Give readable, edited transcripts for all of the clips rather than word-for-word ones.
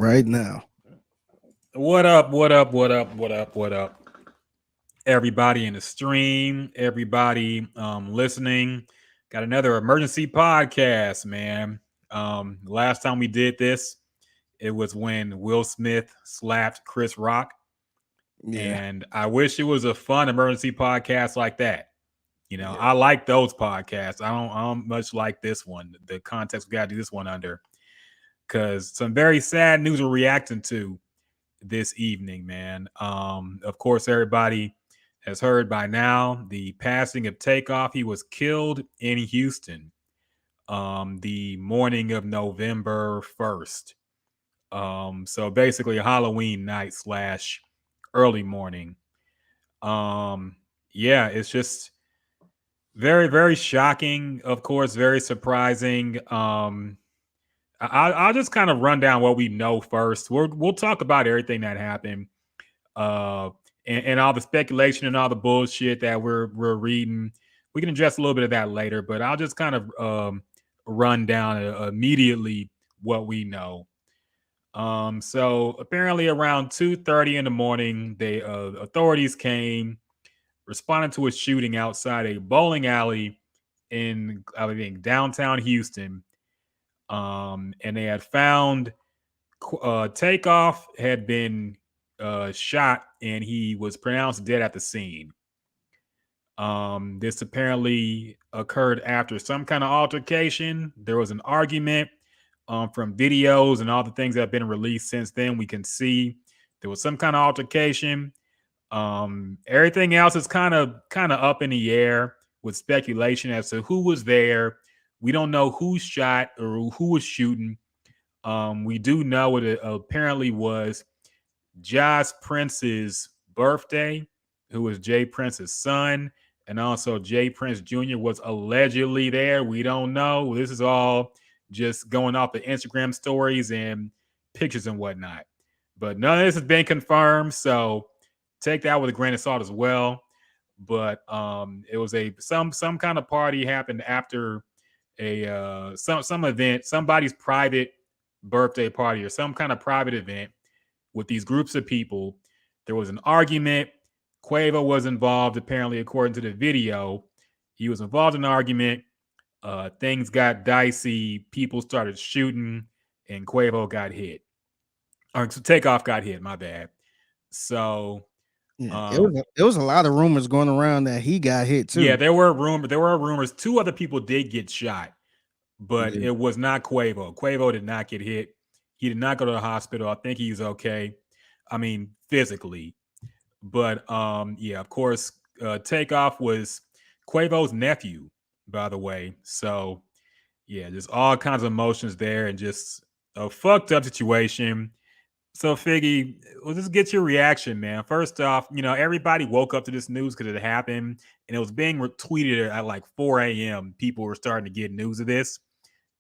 right now. What up? What up? What up? What up? What up? Everybody in the stream, everybody listening. Got another emergency podcast, man. Last time we did this, it was when Will Smith slapped Chris Rock, Yeah. and I wish it was a fun emergency podcast like that. Yeah. I like those podcasts. I don't much like this one. The context we got to do this one under, because some very sad news we're reacting to this evening, man. Of course, everybody has heard by now the passing of Takeoff. He was killed in Houston the morning of November 1st. So basically, a Halloween night slash early morning. Um, yeah, it's just very, very shocking. Of course, very surprising. I'll just kind of run down what we know first. We'll talk about everything that happened, uh, and all the speculation and all the bullshit that we're reading. We can address a little bit of that later, but I'll just kind of run down immediately what we know. So apparently around 2:30 in the morning, the authorities came, responding to a shooting outside a bowling alley in I think downtown Houston. And they had found Takeoff had been shot and he was pronounced dead at the scene. This apparently occurred after some kind of altercation. There was an argument from videos and all the things that have been released since then. We can see there was some kind of altercation. Everything else is kind of up in the air with speculation as to who was there. We don't know who shot or who was shooting. We do know it apparently was Josh Prince's birthday, who was Jay Prince's son, and also Jay Prince Jr. was allegedly there. We don't know. This is all just going off the Instagram stories and pictures and whatnot. But none of this has been confirmed, so take that with a grain of salt as well. But it was a some kind of party happened after a some event, somebody's private birthday party or some kind of private event with these groups of people. There was an argument. Quavo was involved, apparently, according to the video. He was involved in an argument. Things got dicey. People started shooting, and Quavo got hit. Or Takeoff got hit. My bad. So, Yeah. um, It was a lot of rumors going around that he got hit yeah, too. there were rumors. There were rumors. Two other people did get shot, but Yeah. it was not Quavo. Quavo did not get hit. He did not go to the hospital. I think he's okay. I mean, physically. But yeah, of course, Takeoff was Quavo's nephew, by the way. So yeah, just all kinds of emotions there, and just a fucked up situation. So Figgy, let's just get your reaction, man. First off, everybody woke up to this news because it happened, and it was being retweeted at like 4 a.m. People were starting to get news of this,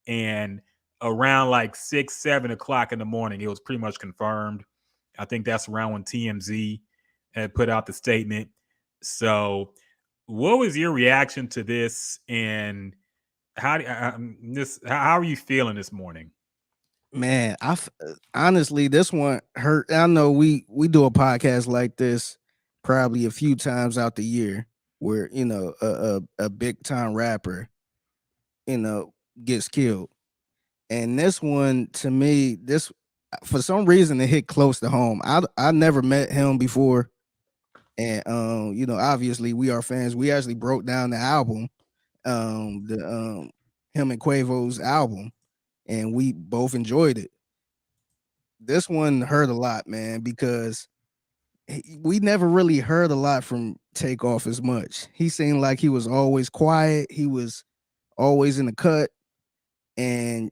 and around like 6, 7 o'clock in the morning, it was pretty much confirmed. I think that's around when TMZ had put out the statement. So, what was your reaction to this, and how are you feeling this morning? Man, honestly, this one hurt. I know we do a podcast like this probably a few times out the year where a big time rapper you know gets killed, and this one to me, this for some reason it hit close to home. I never met him before, and obviously we are fans. We actually broke down the album, the him and Quavo's album, and we both enjoyed it. This one hurt a lot, man, because we never really heard a lot from Takeoff as much. He seemed like he was always quiet. He was always in the cut, and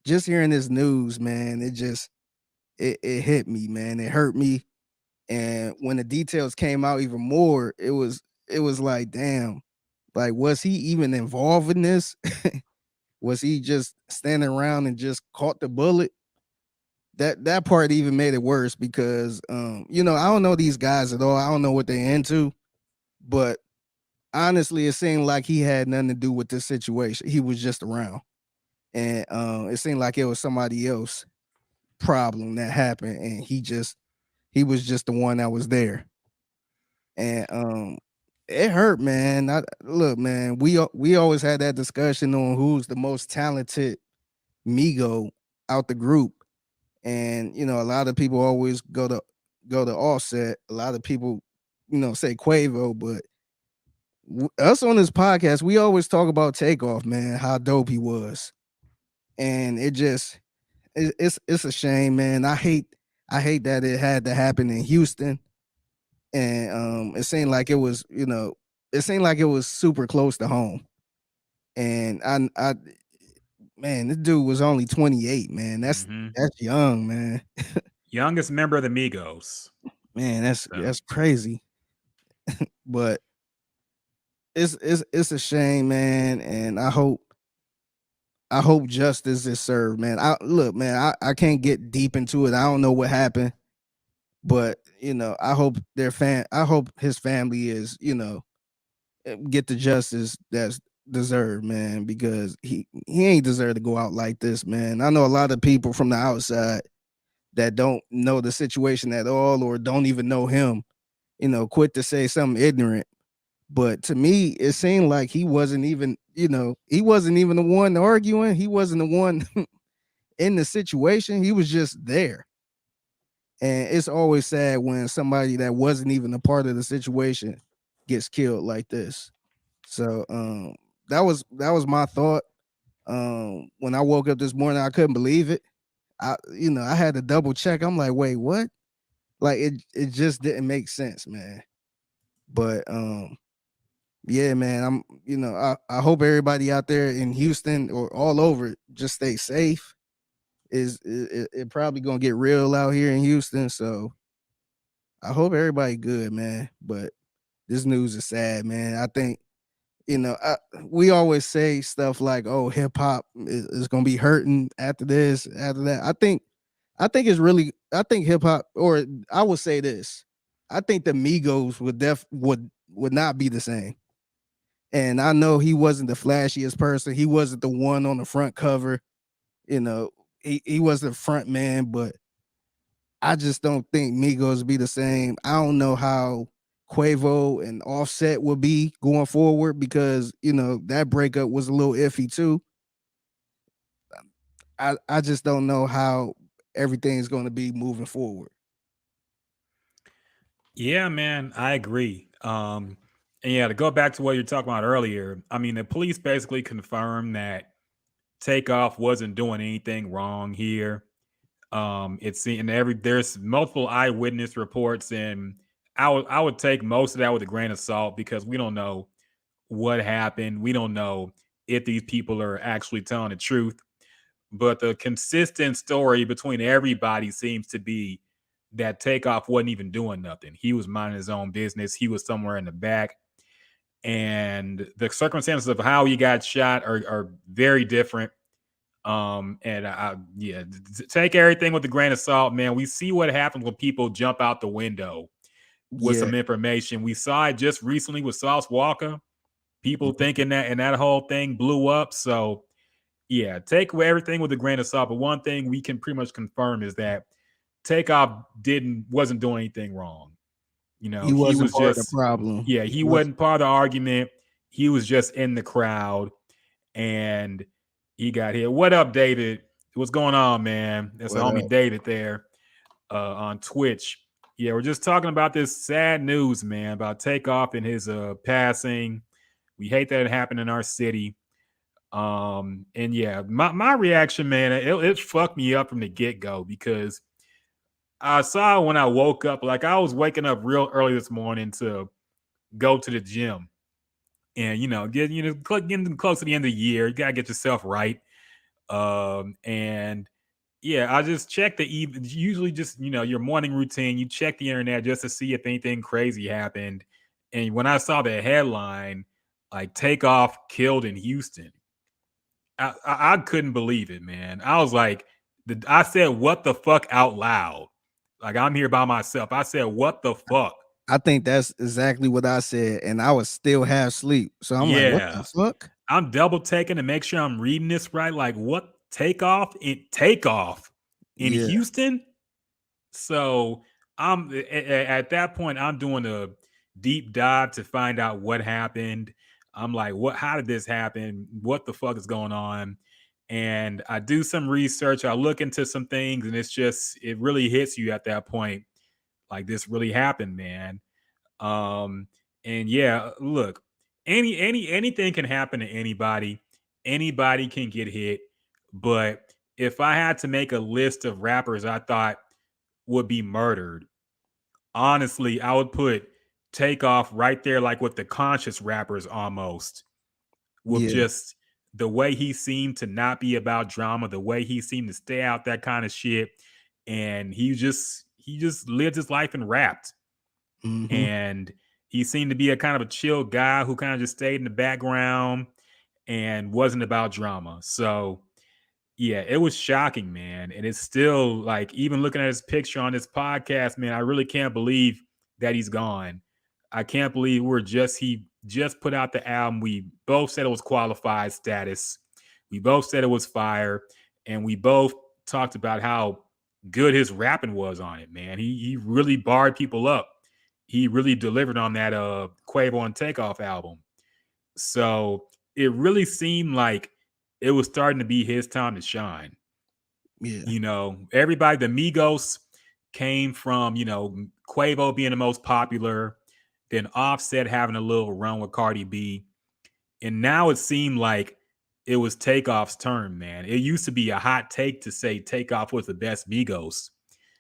just hearing this news, man, it hit me, man. It hurt me, and when the details came out even more, it was like, damn, like was he even involved in this? Was he just standing around and just caught the bullet? That part even made it worse because I don't know these guys at all. I don't know what they're into, but honestly, it seemed like he had nothing to do with this situation. He was just around, and it seemed like it was somebody else. problem that happened, and he was just the one that was there. And it hurt, man. Look, man, we always had that discussion on who's the most talented Migo out the group. And a lot of people always go to Offset. A lot of people, say Quavo, but us on this podcast, we always talk about Takeoff, man, how dope he was. And it's a shame, man. I hate that it had to happen in Houston. And it seemed like it was super close to home. And I man, this dude was only 28, man. That's Hmm. that's young, man. Youngest member of the Migos. Man, that's So that's crazy. But it's a shame, man, and I hope justice is served, man. I look, man, I can't get deep into it. I don't know what happened, but I hope his family is, get the justice that's deserved, man, because he ain't deserve to go out like this, man. I know a lot of people from the outside that don't know the situation at all or don't even know him, quit to say something ignorant. But to me, it seemed like he wasn't even the one arguing. He wasn't the one in the situation. He was just there. And it's always sad when somebody that wasn't even a part of the situation gets killed like this. So that was my thought. When I woke up this morning, I couldn't believe it. I had to double check. I'm like, wait, what? Like it just didn't make sense, man. But yeah, man, I hope everybody out there in Houston or all over just stay safe. It probably gonna get real out here in Houston, so I hope everybody good, man. But this news is sad, man. I think we always say stuff like, "Oh, hip hop is gonna be hurting after this, after that." I think it's really. I think hip hop, or I would say this. I think the Migos would not be the same. And I know he wasn't the flashiest person. He wasn't the one on the front cover. You know, he was the front man, but I just don't think Migos be the same. I don't know how Quavo and Offset will be going forward because that breakup was a little iffy too. I just don't know how everything's going to be moving forward. yeah, man, I agree. And yeah, to go back to what you're talking about earlier, I mean, the police basically confirmed that Takeoff wasn't doing anything wrong here. It's and there's multiple eyewitness reports, and I would take most of that with a grain of salt because we don't know what happened. We don't know if these people are actually telling the truth. But the consistent story between everybody seems to be that Takeoff wasn't even doing nothing. He was minding his own business. He was somewhere in the back. And the circumstances of how he got shot are very different. And yeah, take everything with a grain of salt, man. We see what happens when people jump out the window with Yeah. some information. We saw it just recently with Sauce Walker. People Mhm. thinking that, and that whole thing blew up. So yeah, take away everything with a grain of salt. But one thing we can pretty much confirm is that Takeoff wasn't doing anything wrong. He He wasn't was part of the just, problem. yeah, He he wasn't. wasn't part of the argument. He was just in the crowd, and he got hit. What up, David? What's going on, man? That's the What homie up? David there on Twitch. Yeah, we're just talking about this sad news, man, about Takeoff and his passing. We hate that it happened in our city. And yeah, my reaction, man, it fucked me up from the get go because I saw when I woke up, like I was waking up real early this morning to go to the gym, and getting close to the end of the year, you gotta get yourself right. And yeah, I just check usually just your morning routine. You check the internet just to see if anything crazy happened. And when I saw the headline, like Takeoff killed in Houston, I couldn't believe it, man. I was like, I said, "What the fuck" out loud. Like I'm here by myself. I said, "What the fuck." I think that's exactly what I said, and I was still half asleep. So I'm like, what the Yeah, fuck? I'm double taking to make sure I'm reading this right. Like, what Takeoff? It Takeoff. in Yeah. Houston. So at that point, I'm doing a deep dive to find out what happened. I'm like, what? How did this happen? What the fuck is going on? And I do some research. I look into some things, and it really hits you at that point. Like this really happened, man. Um, and yeah, look, anything can happen to anybody. Anybody can get hit. But if I had to make a list of rappers I thought would be murdered, honestly, I would put Takeoff right there, like with the conscious rappers almost, with Yeah. just the way he seemed to not be about drama, the way he seemed to stay out that kind of shit. And he just lived his life and rapped. Mm-hmm. And he seemed to be a kind of a chill guy who kind of just stayed in the background and wasn't about drama. So yeah, it was shocking, man. And it's still like, even looking at his picture on this podcast, man, I really can't believe that he's gone. I can't believe he just put out the album. We both said it was qualified status. We both said it was fire. And we both talked about how good his rapping was on it, man. He really barred people up. He really delivered on that Quavo and Takeoff album. So it really seemed like it was starting to be his time to shine. Yeah. Everybody, the Migos came from, Quavo being the most popular, then Offset having a little run with Cardi B. And now it seemed like it was Takeoff's turn, man. It used to be a hot take to say Takeoff was the best Migos,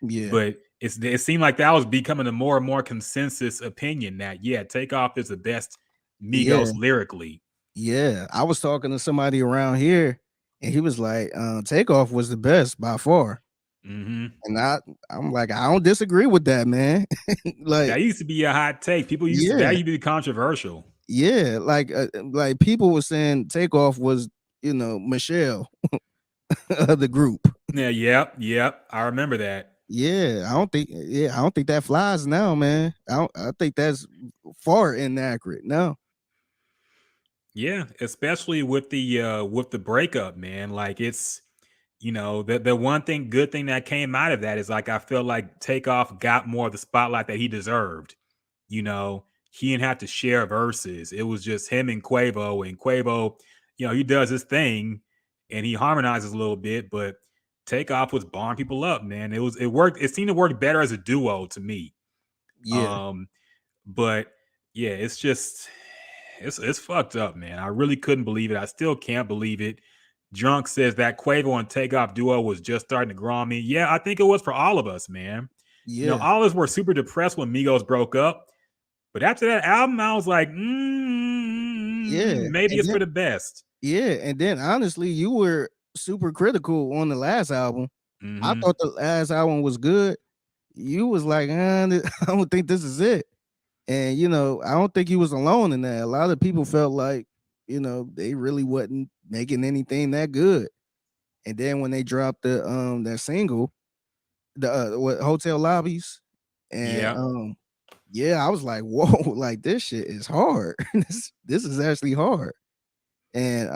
Yeah. but it seemed like that was becoming a more and more consensus opinion that, yeah, Takeoff is the best Yeah. Migos lyrically. Yeah. I was talking to somebody around here, and he was like, Takeoff was the best by far. Hmm. And I'm like, I don't disagree with that, man. Like, That used to be a hot take. People used to that yeah, used to be controversial. yeah. Like people were saying Takeoff was, Michelle of the group. Yeah, yep. I remember that. I don't think that flies now, man. I think that's far inaccurate now. Yeah, especially with the breakup, man. Like it's the one thing good thing that came out of that is like I feel like Takeoff got more of the spotlight that he deserved. You know, he didn't have to share verses. It was just him and Quavo, he does his thing and he harmonizes a little bit, but Takeoff was barring people up, man. It worked. It seemed to work better as a duo to me. Yeah, Um, but yeah, it's fucked up, man. I really couldn't believe it. I still can't believe it. Drunk says that Quavo and Takeoff duo was just starting to grow on me. Yeah, I think it was for all of us, man. yeah, All of us were super depressed when Migos broke up. But after that album, I was like, yeah, maybe and it's then for the best. honestly, you were super critical on the last album. I Hmm. thought the last album was good. You was like, I don't think this is it. And I don't think he was alone in that. A lot of people felt like, they really wasn't making anything that good. And then when they dropped the that single, the what hotel lobbies, and Yeah. yeah, I was like, whoa, like this shit is hard. This is actually hard. And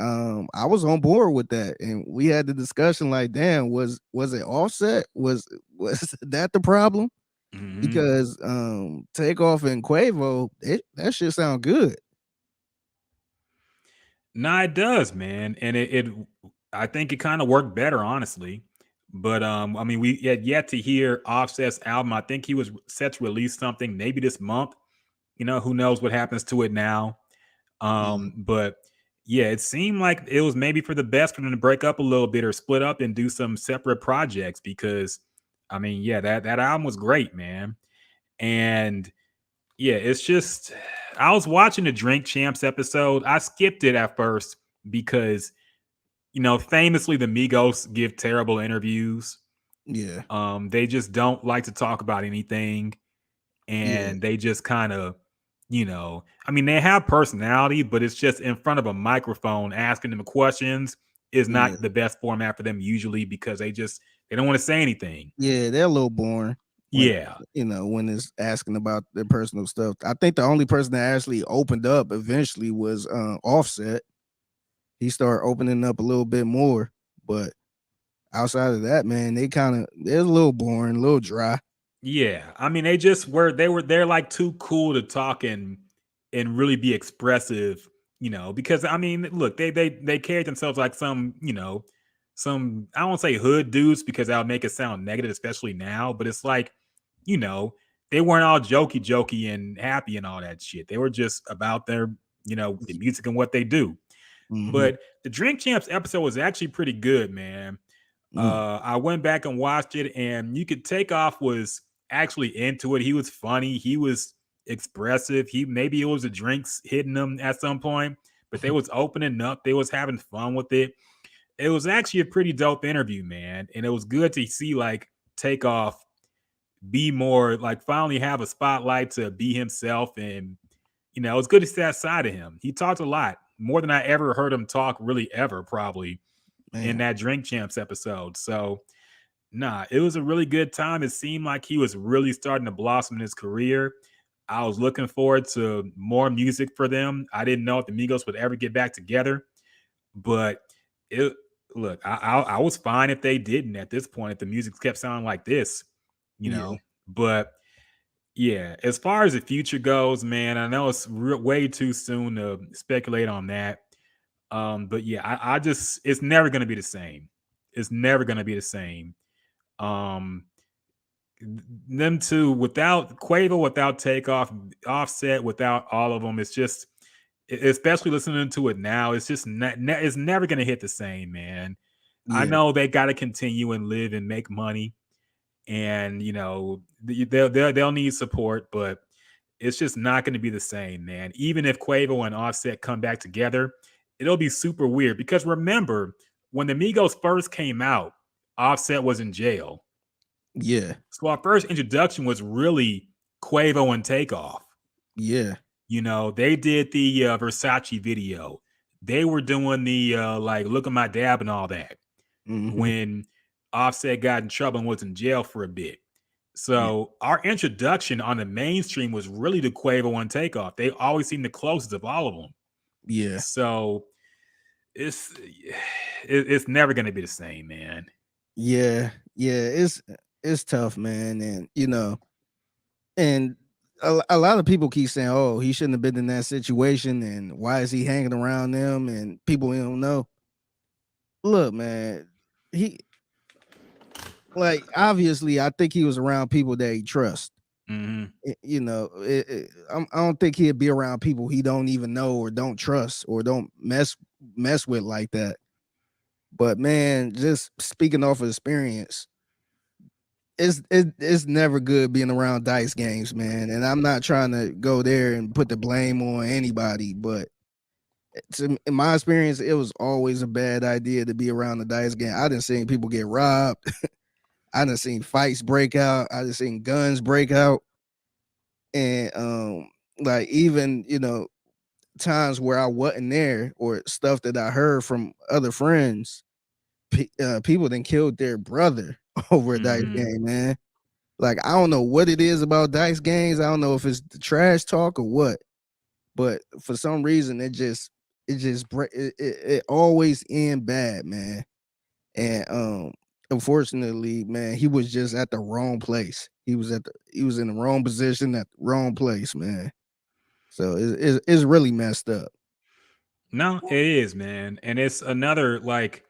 I was on board with that. And we had the discussion like, damn, was it offset? Was that the problem? Hmm. Because Takeoff and Quavo, that shit sound good. Nah, it does, man. And I think it kind of worked better, honestly. But I mean, we had yet to hear Offset's album. I think he was set to release something maybe this month. Who knows what happens to it now. Yeah, But yeah, it seemed like it was maybe for the best for them to break up a little bit or split up and do some separate projects because I mean, yeah, that album was great, man. And yeah, it's just I was watching the Drink Champs episode. I skipped it at first because famously the Migos give terrible interviews. yeah, They just don't like to talk about anything yeah, and they just kind of I mean they have personality, but it's just in front of a microphone asking them questions is yeah, not the best format for them usually because they don't want to say anything. yeah. They're a little boring when Yeah. when it's asking about their personal stuff. I think the only person that actually opened up eventually was Offset. He started opening up a little bit more, but outside of that, man, they're a little boring, a little dry. Yeah, I mean, they just were. They're like too cool to talk and really be expressive, Because I mean, look, they carried themselves like some, some I won't say hood dudes because that would make it sound negative, especially now. But it's like, you know, they weren't all jokey and happy and all that shit. They were just about their, the music and what they do. Mm-hmm. But the Drink Champs episode was actually pretty good, man. Mm. I went back and watched it, and you could Takeoff was actually into it. He was funny. He was expressive. He maybe it was the drinks hitting them at some point, but they was opening up. They was having fun with it. It was actually a pretty dope interview, man, and it was good to see like Takeoff be more like finally have a spotlight to be himself, and it was good to see that side of him. He talked a lot more than I ever heard him talk, really ever, probably in Man, that Drink Champs episode. So nah, it was a really good time. It seemed like he was really starting to blossom in his career. I was looking forward to more music for them. I didn't know if the Migos would ever get back together, but it look, I was fine if they didn't at this point, if the music kept sounding like this, you yeah, know. But yeah, as far as the future goes, man, I know it's way too soon to speculate on that. But yeah, I just it's never gonna be the same. It's never gonna be the same. Um, them two without Quavo, without Takeoff, Offset, without all of them, it's just, especially listening to it now, it's just it's never gonna hit the same, man. I yeah, know they got to continue and live and make money, and they'll need support, but it's just not going to be the same, man. Even if Quavo and Offset come back together, it'll be super weird because remember when the Migos first came out, Offset was in jail. yeah, So our first introduction was really Quavo and Takeoff. yeah. They did the Versace video. They were doing the like look at my dab and all that Mm-hmm. when Offset got in trouble and was in jail for a bit. Yeah, So our introduction on the mainstream was really to Quavo and Takeoff. They always seemed the closest of all of them. yeah, So it's it's never going to be the same, man. yeah, yeah. It's tough, man, and and a lot of people keep saying, "Oh, he shouldn't have been in that situation," and why is he hanging around them? And people don't know. Look, man, he like obviously, I think he was around people that he trusts. Hmm. I don't think he'd be around people he don't even know or don't trust or don't mess with like that. But man, just speaking off of experience, it's never good being around dice games, man. And I'm not trying to go there and put the blame on anybody, but in my experience, it was always a bad idea to be around the dice game. I done seen people get robbed. I done seen fights break out. I done seen guns break out, and like even times where I wasn't there or stuff that I heard from other friends, people then killed their brother over a dice Hmm. game, man. Like I don't know what it is about dice games. I don't know if it's the trash talk or what, but for some reason it always end bad, man. And unfortunately, man, he was just at the wrong place. He was in the wrong position at the wrong place, man. So it's really messed up. No, it is, man. And it's another like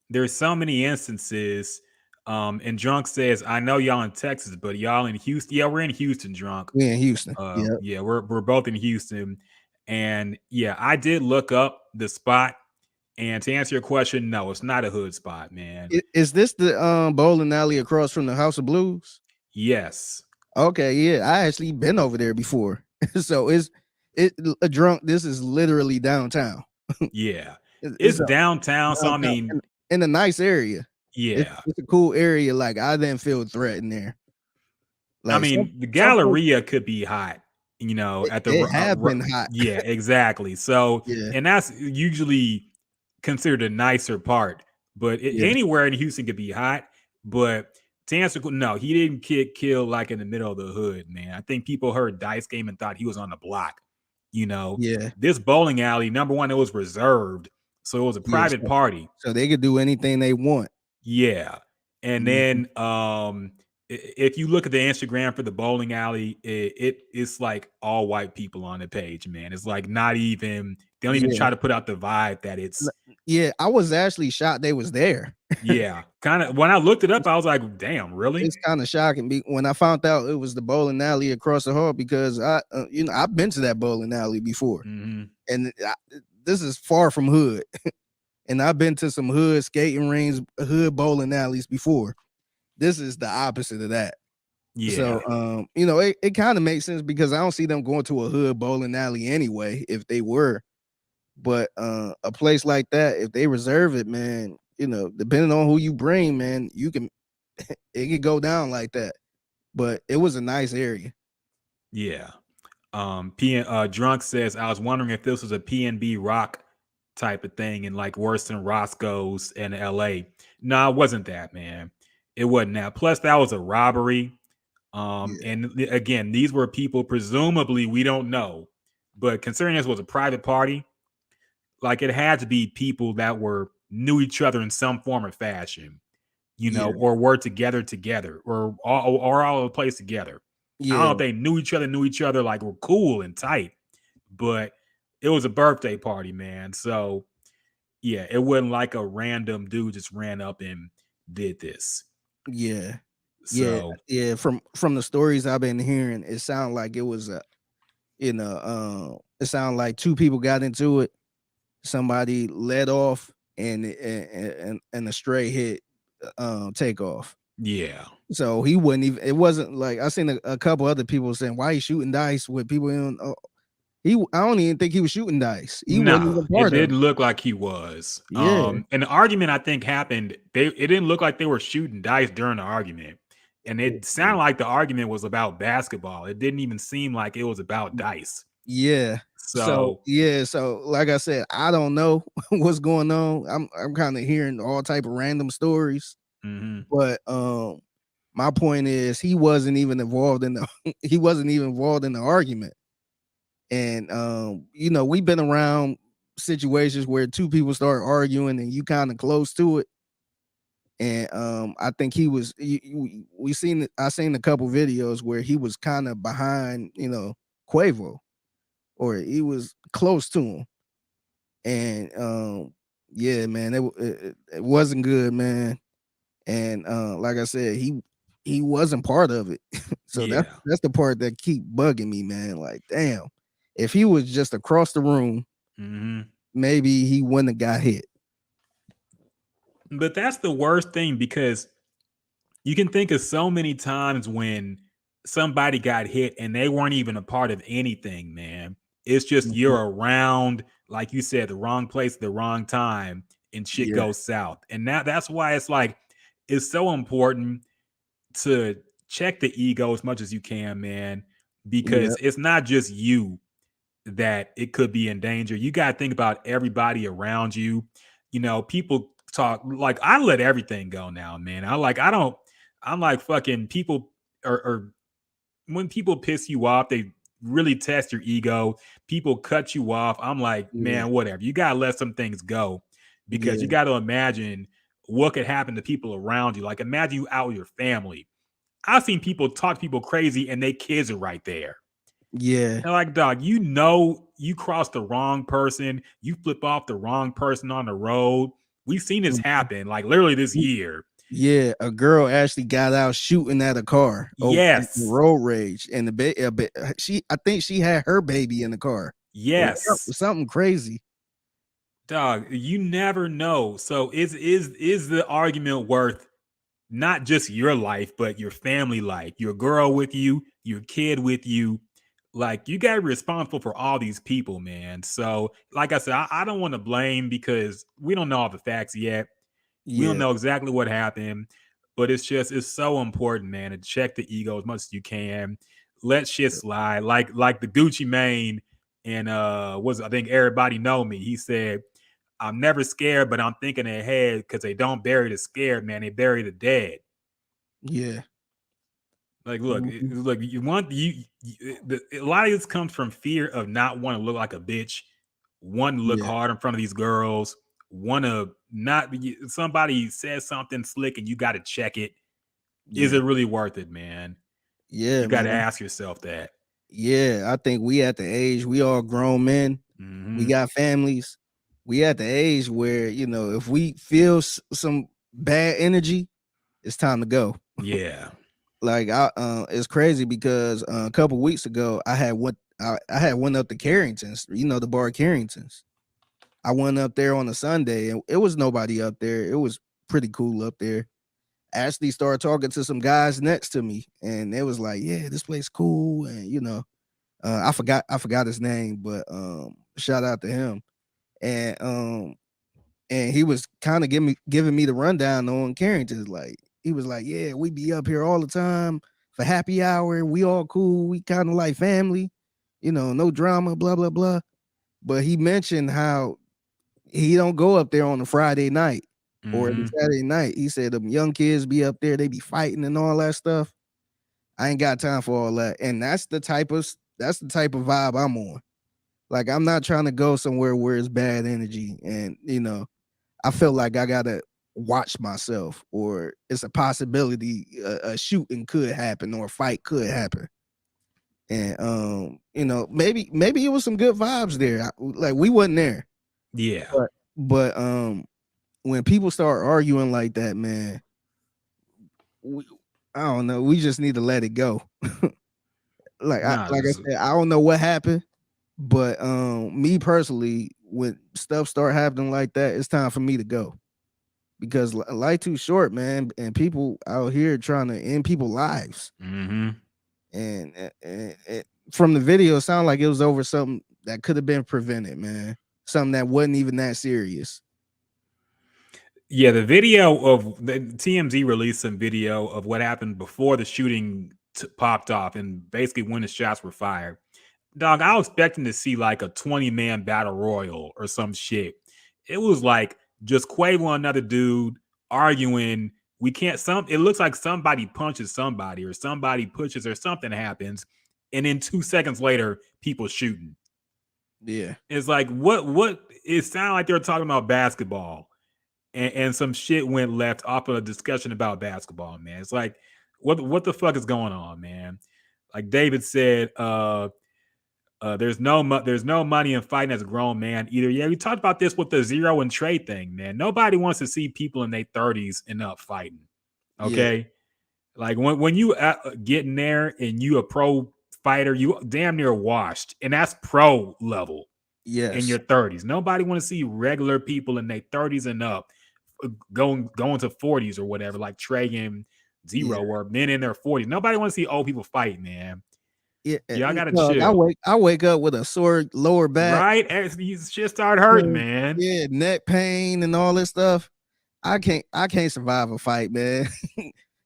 there's so many instances. And Drunk says, I know y'all in Texas, but y'all in Houston. Yeah, we're in Houston, Drunk. We in Houston. Yeah. Yeah, we're both in Houston. And yeah, I did look up the spot. And to answer your question, no, it's not a hood spot, man. Is this the bowling alley across from the House of Blues? Yes. Okay, yeah. I actually been over there before. So it a drunk. This is literally downtown. Yeah. It's It's a downtown. So I downtown mean, in a nice area. yeah. It's a cool area. Like I didn't feel threatened there. I Like mean, the some folks Galleria could be hot, at the it have been hot. yeah, exactly. So, Yeah, and that's usually considered a nicer part, but yeah, anywhere in Houston could be hot. But to answer, no, he didn't get killed like in the middle of the hood, man. I think people heard Dice Game and thought he was on the block. You know, yeah, this bowling alley, number one, it was reserved, so it was a yeah. private party. So they could do anything they want. Yeah. And Mhm. then if you look at the Instagram for the bowling alley, it's like all white people on the page, man. It's like not even they don't even Yeah. try to put out the vibe that N it's Yeah, I was actually shocked they was there. yeah. Kind of when I looked it up, I was like, damn, really? It's kinda shocking when I found out it was the bowling alley across the hall because I've been to that bowling alley before, Hmm. and this is far from hood, and I've been to some hood skating rings, hood bowling alleys before. This is the opposite of that. So, Yeah. it kinda makes sense because I don't see them going to a hood bowling alley anyway if they were, but, a place like that, if they reserve it, man, depending on who you bring, man, it could go down like that. But it was a nice area. Yeah. Drunk says, I was wondering if this was a PNB rock type of thing and like worse than Roscoe's in LA. No, it wasn't that, man. It wasn't that. Plus, that was a robbery. Yeah, Again, these were people presumably we don't know, but considering this was a private party, like it had to be people that were knew each other in some form or fashion, yeah, or were together, or all over the place together. I don't know yeah, if they knew each other, like were cool and tight, but it was a birthday party, man. So yeah, it wasn't like a random dude just ran up and did this. yeah, yeah, So yeah. From the stories I've been hearing, it sounded like it sounded like two people got into it. Somebody led off, and a stray hit, Takeoff. yeah, So he wouldn't even. It wasn't like I seen a couple other people saying why he shooting dice with people in. I don't even think he was shooting dice. He wasn't nah, even it part of it. didn't look like he was. Yeah, And the argument I think happened. It didn't look like they were shooting dice during the argument, and it sounded like the argument was about basketball. It didn't even seem like it was about dice. yeah. So So yeah, so like I said, I don't know what's going on. I'm kind of hearing all type of random stories, mhm, but my point is he wasn't even involved in the he wasn't even involved in the argument. And we've been around situations where two people start arguing and you kind of close to it. And I think he was I seen a couple videos where he was kind of behind, Quavo, or he was close to him. And yeah, man, it wasn't good, man. And like I said, he wasn't part of it. So yeah. that's the part that keep bugging me, man. Like, damn, if he was just across the room, Mhm. maybe he wouldn't have got hit. But that's the worst thing because you can think of so many times when somebody got hit and they weren't even a part of anything, man. It's just Mhm. you're around, like you said, the wrong place at the wrong time, and shit Yeah, goes south. And that's why it's like it's so important to check the ego as much as you can, man, yeah, because it's not just you that it could be in danger. You got to think about everybody around you. People talk like I let everything go now, man. I don't. I'm like fucking people or when people piss you off, they really test your ego. People cut you off. I'm like, yeah, man, whatever. You gotta let some things go because you yeah, got to imagine what could happen to people around you. Like imagine you out with your family. I've seen people talk to people crazy and they kids are right there. yeah. And like, dog, you cross the wrong person, you flip off the wrong person on the road. We've seen this Mhm. happen, like literally this year. Yeah, a girl actually got out shooting at a car over Yes, road rage, and she I think she had her baby in the car or yes, something crazy. dog. You never know. So is the argument worth not just your life, but your family life, your girl with you, your kid with you? Like you got to be responsible for all these people, man. So, like I said, I don't want to blame because we don't know all the facts yet. We don't Yeah, know exactly what happened, but it's so important, man, to check the ego as much as you can. Let shit slide. Like the Gucci Mane and was I think everybody know me. He said, I'm never scared, but I'm thinking ahead because they don't bury the scared, man. They bury the dead. yeah, Like, mhm, look. You want a lot of this comes from fear of not wanting to look like a bitch, wanting to look yeah, hard in front of these girls, want to not be, somebody says something slick and you got to check it. Is Yeah. it really worth it, man? Yeah, You got to man. ask yourself that. Yeah, I think we at the age, we all grown men. We Mm-hmm. got families. We at the age where, if we feel some bad energy, it's time to go. Yeah. Like it's crazy because a couple weeks ago I had went up to Carrington's, the bar Carrington's. I went up there on a Sunday and it was nobody up there. It was pretty cool up there. Ashley started talking to some guys next to me, and it was like, "Yeah, this place cool," and I forgot his name, but shout out to him. And he was kind of giving me the rundown on Carrington's. Like he was like, "Yeah, we be up here all the time for happy hour. We all cool. We kind of like family, no drama, blah blah blah." But he mentioned how he don't go up there on a Friday night or the Mm-hmm. Saturday night. He said them young kids be up there, they be fighting and all that stuff. I ain't got time for all that. And that's the type of vibe I'm on. Like I'm not trying to go somewhere where it's bad energy and I feel like I gotta watch myself or it's a possibility a shooting could happen or a fight could happen. And maybe it was some good vibes there. Like we wasn't there. Yeah. But when people start arguing like that, man, we, I don't know. We just need to let it go. like I Nah, like I this, said, I don't know what happened, but me personally, when stuff start happening like that, it's time for me to go because life too short, man, and people out here trying to end people's lives. mm-hmm. And from the video, it sounded like it was over something that could have been prevented, man. Something that wasn't even that serious. Yeah, the video of the TMZ released some video of what happened before the shooting popped off and basically when the shots were fired. Dog, I was expecting to see like a 20-man battle royal or some shit. It was like just Quavo and another dude arguing. We can't some it looks like somebody punches somebody or somebody pushes or something happens. And then 2 seconds later, people shooting. Yeah, It's like what it sounded like they were talking about basketball and some shit went left off of a discussion about basketball, man. It's like what the fuck is going on, man? Like David said, there's no money in fighting as a grown man either. Yeah, we talked about this with the zero and trade thing, man. Nobody wants to see people in their 30s and up fighting. yeah, Okay, like when you get in there and you a pro fighter, you damn near washed, and that's pro level in your yes, 30s. Nobody want to see regular people in their 30s and up going to 40s or whatever, like Trey and yeah. Zero or men in their 40s. Nobody want to see old people fight, man. Yeah, Y'all gotta no, I chill. wake up with a sore lower back, Right? You shit start hurting, man. yeah, neck pain and all this stuff. I can't survive a fight, man.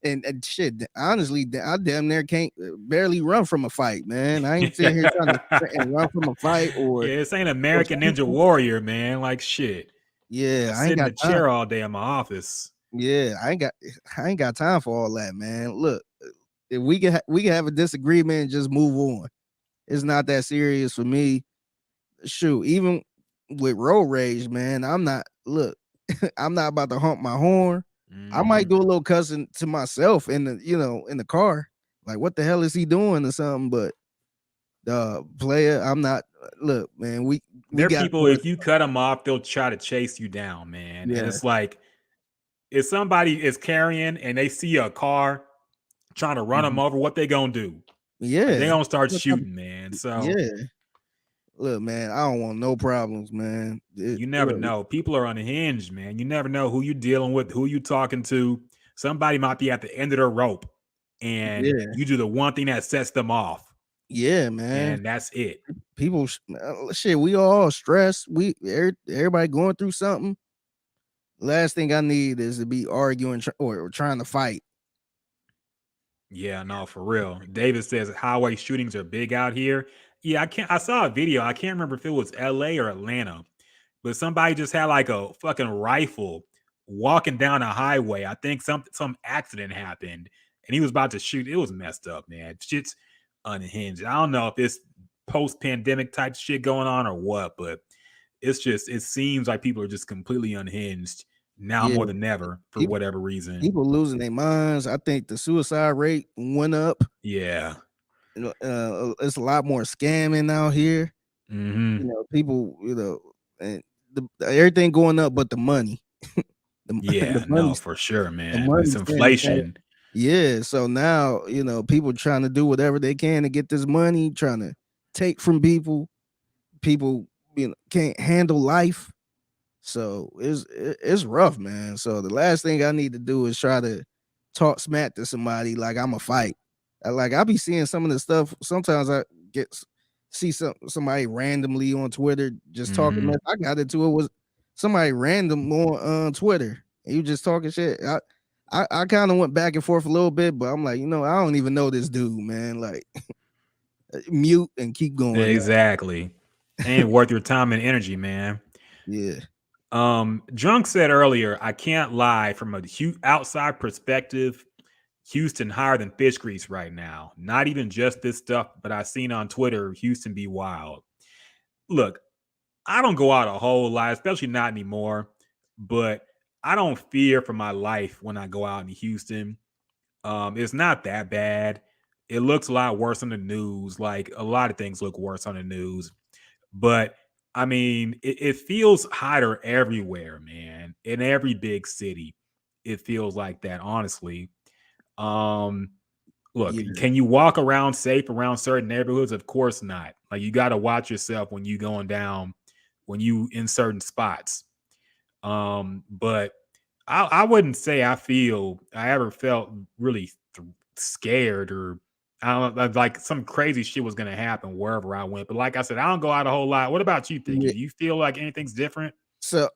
and shit, honestly, I damn near can't barely run from a fight, man. I ain't sitting here trying to sprint and run from a fight Yeah, this ain't or American Ninja shooting. Warrior, man. Like shit. I Yeah, I sit ain't in got the time. chair all day in my office. Yeah, I ain't got time for all that, man. Look, if we can have a disagreement and just move on. It's not that serious for me. Shoot, even with road rage, man, I'm not look, I'm not about to honk my horn. I might Mm-hmm. do a little cussing to myself in the car. Like, what the hell is he doing or something? But player, I'm not look, man, we There are got people, through it. if you cut them off, they'll try to chase you down, man. And Yeah. it's like, if somebody is carrying and they see a car trying to run them Mhm. over, what they gonna do? Like they Yeah. gonna start What type shooting, man. So Yeah. Look, man, I don't want no problems, man. you never Look, know. People are unhinged, man. You never know who you dealing with, who you talking to. Somebody might be at the end of their rope, and yeah. you do the one thing that sets them off, Yeah, man. and that's it. People shit, we all stressed. Everybody going through something. Last thing I need is to be arguing or trying to fight. Yeah, no, for real. David says highway shootings are big out here. Yeah, I can't. I saw a video. I can't remember if it was L.A. or Atlanta, but somebody just had like a fucking rifle walking down a highway. I think some accident happened, and he was about to shoot. It was messed up, man. Shit's unhinged. I don't know if it's post pandemic type shit going on or what, but it's just it seems like people are just completely unhinged now Yeah, more than ever for people whatever reason. people losing their minds. I think the suicide rate went up. Yeah. It's a lot more scamming out here. Mm-hmm. People, and everything going up, but the money, the Yeah, money, no, for sure, the man. money It's staying the same. inflation. Yeah, so now people trying to do whatever they can to get this money, trying to take from people. People, can't handle life. So it's rough, man. So the last thing I need to do is try to talk smack to somebody like I'm a fight. Like I be seeing some of the stuff. Sometimes I get see somebody randomly on Twitter just talking Mm-hmm. mess. I got into it was somebody random on Twitter and you just talking shit. I kind of went back and forth a little bit, but I'm like, I don't even know this dude, man. Like mute and keep going. Like, Exactly. Ain't worth your time and energy, man. yeah, Drunk said earlier, I can't lie, from a outside perspective, Houston higher than fish grease right now. Not even just this stuff, but I seen on Twitter, Houston be wild. Look, I don't go out a whole lot, especially not anymore, but I don't fear for my life when I go out in Houston. It's not that bad. It looks a lot worse on the news. Like a lot of things look worse on the news. But I mean, it feels hotter everywhere, man. In every big city, it feels like that, honestly. Um, Look, yeah, can you walk around safe around certain neighborhoods? Of course not. Like you got to watch yourself when you going down, when you in certain spots. But I wouldn't say I ever felt really scared or I don't know, like some crazy shit was gonna happen wherever I went. But like I said, I don't go out a whole lot. What about you, Thicky? yeah. Do you feel like anything's different? So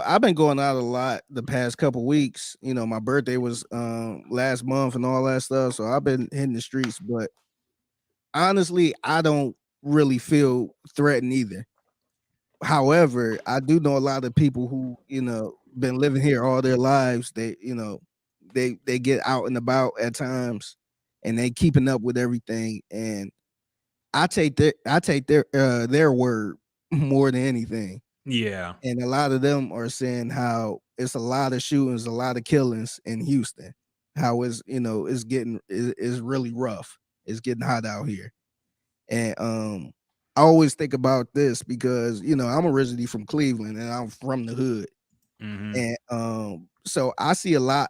I've been going out a lot the past couple weeks. My birthday was last month and all that stuff. So I've been hitting the streets, but honestly, I don't really feel threatened either. However, I do know a lot of people who, been living here all their lives. They get out and about at times and they keeping up with everything. And I take their word more than anything. Yeah. And a lot of them are saying how it's a lot of shootings, a lot of killings in Houston. How it's really rough. It's getting hot out here. And I always think about this because I'm originally from Cleveland and I'm from the hood. Mm-hmm. And so I see a lot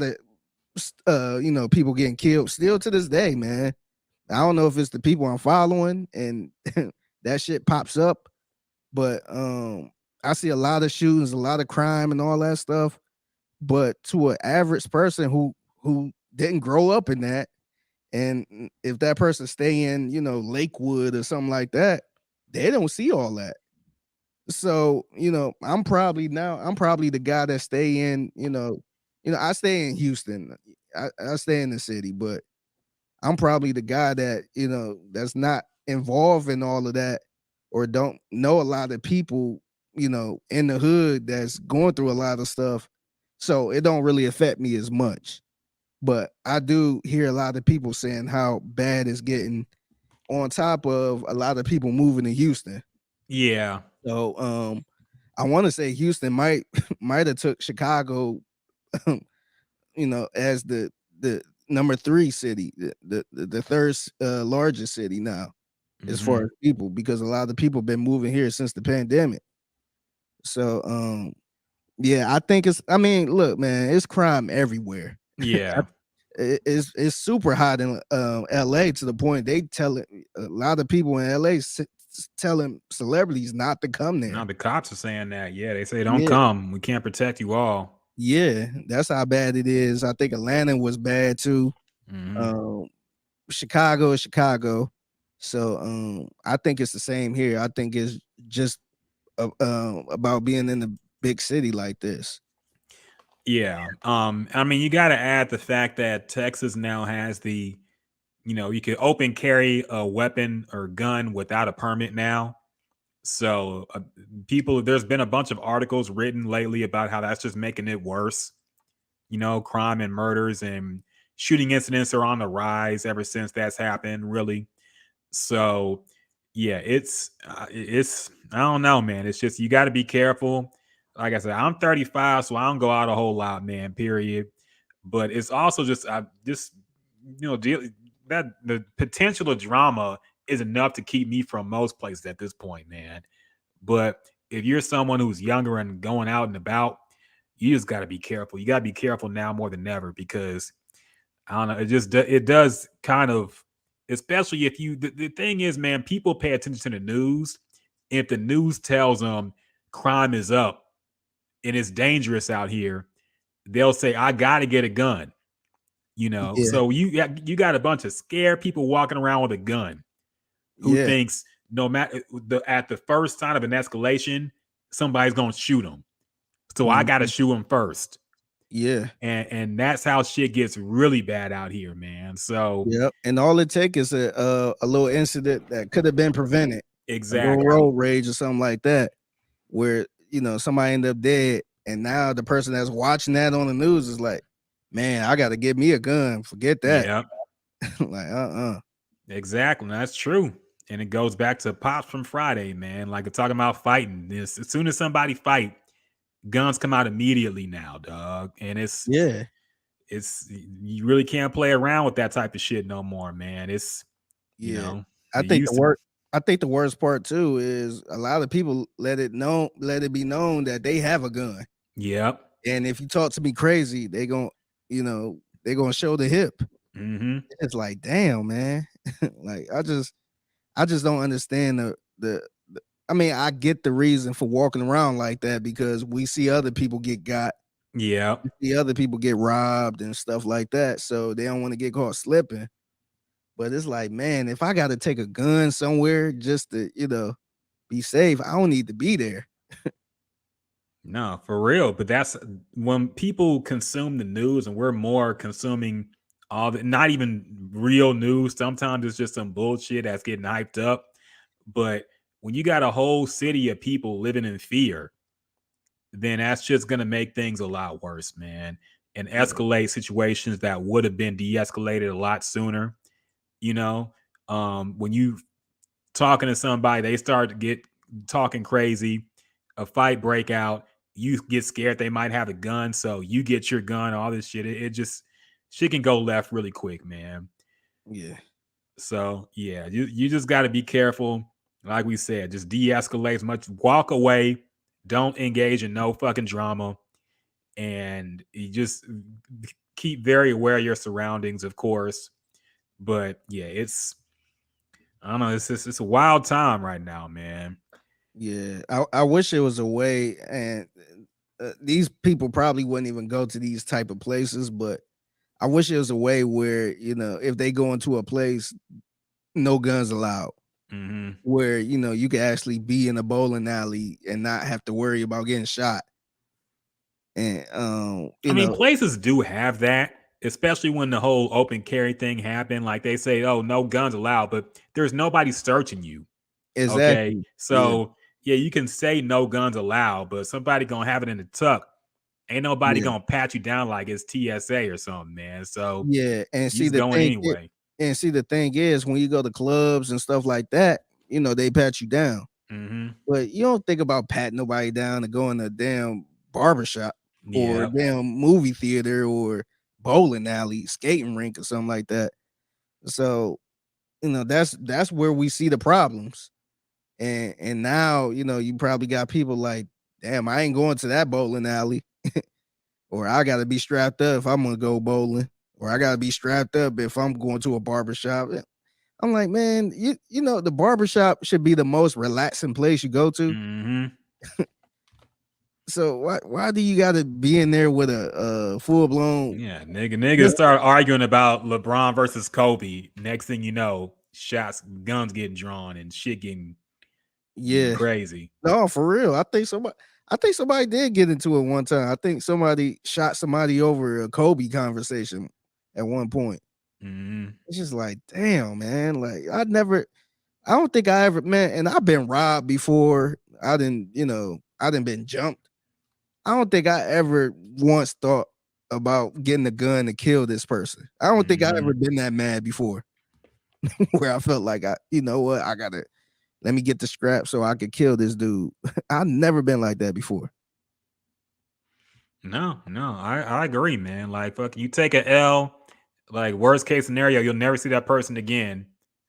of people getting killed still to this day, man. I don't know if it's the people I'm following and that shit pops up, but I see a lot of shootings, a lot of crime and all that stuff. But to an average person who didn't grow up in that, and if that person stay in, Lakewood or something like that, they don't see all that. So, I'm probably the guy that stay in, I stay in Houston. I stay in the city, but I'm probably the guy that, that's not involved in all of that or don't know a lot of people, in the hood that's going through a lot of stuff. So it don't really affect me as much. But I do hear a lot of people saying how bad it's getting on top of a lot of people moving to Houston. Yeah. So I want to say Houston might might have took Chicago, as the number 3 city, the third largest city now as far Mm-hmm. as people because a lot of people been moving here since the pandemic. So yeah, I think I mean, look, man, it's crime everywhere. Yeah. It's super hot in LA to the point they tell it a lot of people in LA telling celebrities not to come Now there. the cops are saying that. Yeah, they say don't Yeah. come. We can't protect you all. Yeah, that's how bad it is. I think Atlanta was bad too. Mm-hmm. Um, Chicago is Chicago. So I think it's the same here. I think it's just about being in a big city like this. Yeah. I mean, you got to add the fact that Texas now has you can open carry a weapon or gun without a permit now. So, there's been a bunch of articles written lately about how that's just making it worse. Crime and murders and shooting incidents are on the rise ever since that's happened, really. So, yeah, it's I don't know, man. It's just you got to be careful. Like I said, I'm 35, so I don't go out a whole lot, man. Period. But it's also just I just deal that the potential of drama is enough to keep me from most places at this point, man. But if you're someone who's younger and going out and about, you just got to be careful. You got to be careful now more than ever because I don't know. It does kind of, especially if the thing is, man, people pay attention to the news. If the news tells them crime is up and it's dangerous out here, they'll say, "I got to get a gun." Yeah, So you got a bunch of scared people walking around with a gun who yeah, thinks no matter at the first sign of an escalation, somebody's gonna shoot them. So I got to mhm, shoot them first, yeah, and that's how shit gets really bad out here, man. So yep. And all it takes is a little incident that could have been prevented, a little exactly. road rage or something like that, where somebody ended up dead, and now the person that's watching that on the news is like, man, I got to get me a gun. Forget that. Yeah, Like, exactly. That's true. And it goes back to Pops from Friday, man. Like talking about fighting. As soon as somebody fight, guns come out immediately now, dog. And yeah, it's you really can't play around with that type of shit no more, man. It's you yeah. know, I it think the used to worst. I think the worst part too is a lot of people let it be known that they have a gun. Yep. And if you talk to me crazy, they gonna show the hip. Mm-hmm. It's like, damn, man. Like I just don't understand the I mean, I get the reason for walking around like that because we see other people get got, Yep. we see other people get robbed and stuff like that. So they don't want to get caught slipping. But it's like, man, if I gotta take a gun somewhere just to, be safe, I don't need to be there. No, for real. But that's when people consume the news and we're more consuming all the not even real news. Sometimes it's just some bullshit that's getting hyped up. But when you got a whole city of people living in fear, then that's just gonna make things a lot worse, man. And Yeah. escalate situations that would have been de-escalated a lot sooner. You know, when you talking to somebody, they start to get talking crazy, a fight break out, you get scared they might have a gun, so you get your gun, all this shit. It just shit can go left really quick, man. Yeah. So yeah, you just gotta be careful. Like we said, just de-escalate as much, walk away, don't engage in no fucking drama, and you just keep very aware of your surroundings, of course. But yeah, I don't know, it's a wild time right now, man. Yeah. I wish it was a way, and these people probably wouldn't even go to these type of places, but I wish there was a way where, if they go into a place, no guns allowed, Hmm. where, you could actually be in a bowling alley and not have to worry about getting shot. And I mean, places do have that, especially when the whole open carry thing happened. Like they say, "Oh, no guns allowed," but there's nobody searching you. Okay, exactly. Yeah. so yeah, you can say no guns allowed, but somebody gonna have it in the tuck. Ain't nobody Yeah. gonna pat you down like it's TSA or something, man. So Yeah. And you just going anyway. see the thing is when you go to clubs and stuff like that, they pat you down. Hmm. But you don't think about patting nobody down to go in a damn barbershop or a Yeah, damn movie theater or bowling alley, skating rink or something like that. So, that's where we see the problems. And now, you probably got people like, damn, I ain't going to that bowling alley, or I gotta be strapped up if I'm gonna go bowling, or I gotta be strapped up if I'm going to a barbershop. I'm like, man, the barbershop should be the most relaxing place you go to. hmm So why do you gotta be in there with a full blown yeah. Niggas start arguing about LeBron versus Kobe. Next thing you know, shots, guns getting drawn, and shit getting yeah. crazy. No, for real. I think somebody did get into it one time. I think somebody shot somebody over a Kobe conversation at one point. Hmm. It's just like, damn, man. Like I don't think I ever, man, and I've been robbed before. I didn't been jumped. I don't think I ever once thought about getting a gun to kill this person. I don't think I ever Hmm. been that mad before where I felt like you know what, I gotta. let me get the scrap so I could kill this dude. I've never been like that before. No, I agree, man. Like, fuck, you take a L, like, worst case scenario, you'll never see that person again.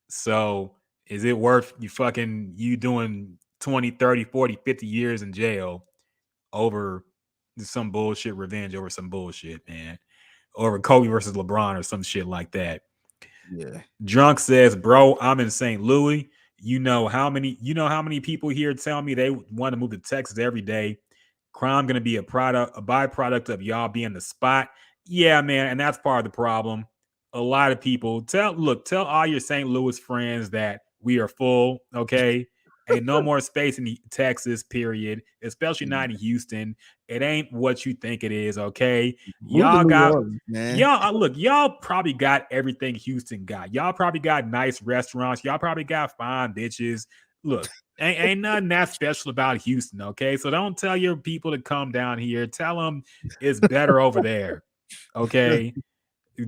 So, is it worth you doing 20, 30, 40, 50 years in jail over some bullshit revenge over some bullshit, man? Over Kobe versus LeBron or some shit like that. Yeah. Drunk says, "Bro, I'm in St. Louis. You know how many people here tell me they want to move to Texas every day. Crime going to be a byproduct of y'all being the spot. Yeah, man, and that's part of the problem. A lot of people tell all your St. Louis friends that we are full. Okay, ain't no more space in Texas. Period. Especially not in Houston. It ain't what you think it is. Okay, Move to y'all New got Orleans, man. y'all probably got everything Houston got. Y'all probably got nice restaurants. Y'all probably got fine bitches. Look, ain't nothing that special about Houston, okay? So don't tell your people to come down here. Tell them it's better over there, okay?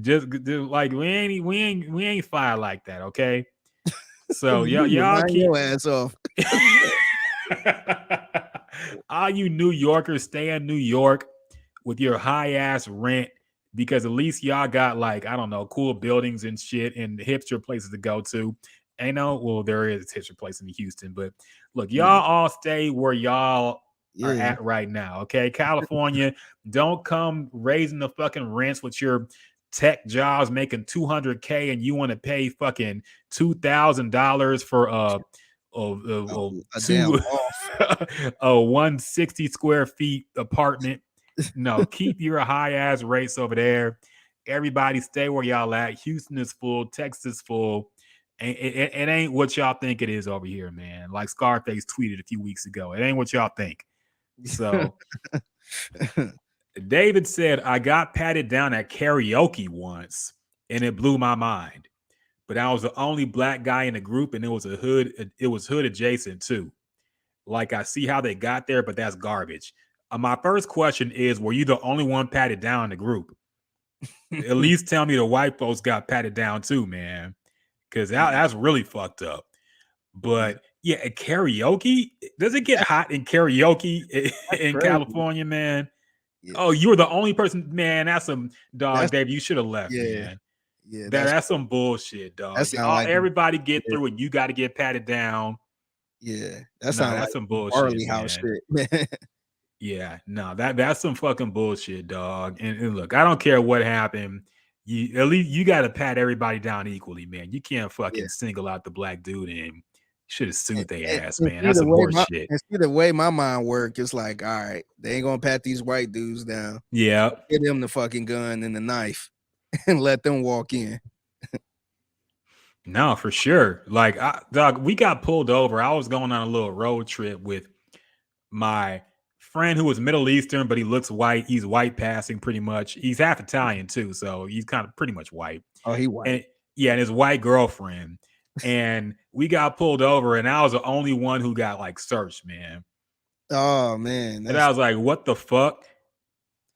Just like we ain't fire like that, okay? So You y'all lying keep your ass off. all you New Yorkers stay in New York with your high ass rent because at least y'all got like I don't know cool buildings and shit and hipster places to go to. Ain't no well there is a hipster place in Houston, but look Yeah. y'all all stay where y'all are Yeah. at right now. Okay, California, don't come raising the fucking rents with your tech jobs making 200K and you want to pay fucking $2,000 for A damn two off. a 160 square feet apartment. No, keep your high ass rates over there. Everybody stay where y'all at. Houston is full. Texas is full. It ain't what y'all think it is over here, man. Like Scarface tweeted a few weeks ago. It ain't what y'all think. So David said, I got patted down at karaoke once and it blew my mind. But I was the only black guy in the group and it was hood adjacent too. Like I see how they got there, but that's garbage. My first question is, were you the only one patted down in the group? At least tell me the white folks got patted down too, man. Because that's really fucked up. Yeah, But yeah, at karaoke, does it get hot in karaoke that's in crazy. California, man? Yeah, Oh, you were the only person, man. That's some dog, that's Dave. You should have left, yeah, man. yeah. That's some bullshit, That dog. sound like Everybody get yeah, through, and you got to get patted down. yeah. That No, sound like that's some bullshit, barley house man. shit, man. Yeah, no, that's some fucking bullshit, dog. And look, I don't care what happened. You at least you got to pat everybody down equally, man. You can't Yeah. fucking single out the black dude and should have And, sued their and, ass, and man. see That's the some way horse my shit. and see the way my mind work. It's like, all right, they ain't gonna pat these white dudes down. Yeah, Get them the fucking gun and the knife, and let them walk in. no, for sure. Like, dog, we got pulled over. I was going on a little road trip with my friend who was Middle Eastern, but he looks white. He's white passing pretty much. He's half Italian too, so he's kind of pretty much white. Oh, he white. And yeah, and his white girlfriend. And we got pulled over, and I was the only one who got like searched, man. Oh man, And I that's was like, what the fuck?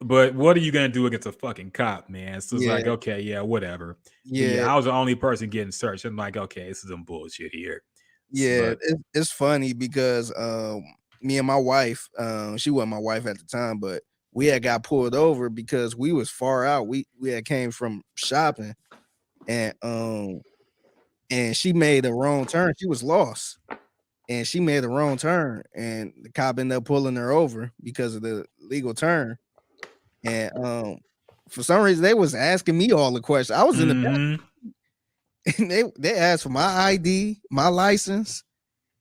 But what are you gonna do against a fucking cop, man? So it's yeah, like, okay, yeah, whatever. But yeah, yeah, I was the only person getting searched. I'm like, okay, this is some bullshit here. yeah. But It's funny because me and my wife, she wasn't my wife at the time, but we had got pulled over because we was far out. We had came from shopping, and she made a wrong turn. She was lost, and she made a wrong turn, and the cop ended up pulling her over because of the legal turn. And for some reason, they was asking me all the questions. I was in the back, mm-hmm. and they asked for my ID, my license,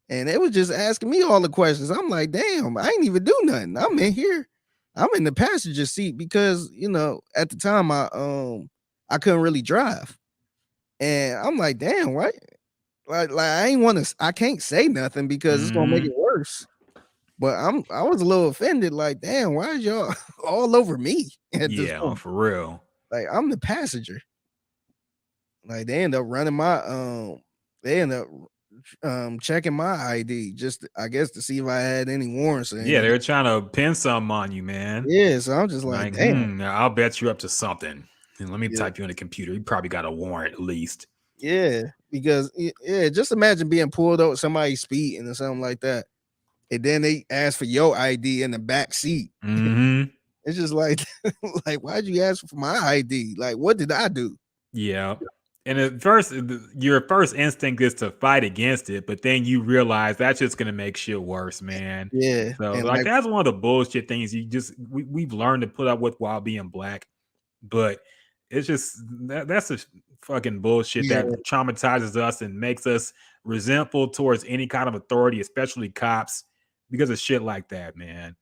and they was just asking me all the questions. I'm like, damn, I ain't even do nothing. I'm in here. I'm in the passenger seat because at the time I couldn't really drive, and I'm like, damn, what? Like I ain't want to. I can't say nothing because it's gonna make Mm-hmm. it worse. But I was a little offended. Like, damn, why is y'all all over me at this Yeah, point? for real. Like, I'm the passenger. Like, they end up running my they end up checking my ID just I guess to see if I had any warrants or Yeah, anything. they're trying to pin something on you, man. Yeah, so I'm just like, Like, damn. I'll bet you up to something. And let me Yeah, type you in the computer. You probably got a warrant at least. yeah. because yeah, just imagine being pulled over, somebody speeding or something like that, and then they ask for your ID in the back seat. Mm-hmm. It's just like, like, why'd you ask for my ID? Like, what did I do? Yeah. And at first, your first instinct is to fight against it, but then you realize that's just gonna make shit worse, man. Yeah, So, and like, like, that's one of the bullshit things we've learned to put up with while being black. But it's just that's a fucking bullshit yeah, that traumatizes us and makes us resentful towards any kind of authority, especially cops, because of shit like that, man.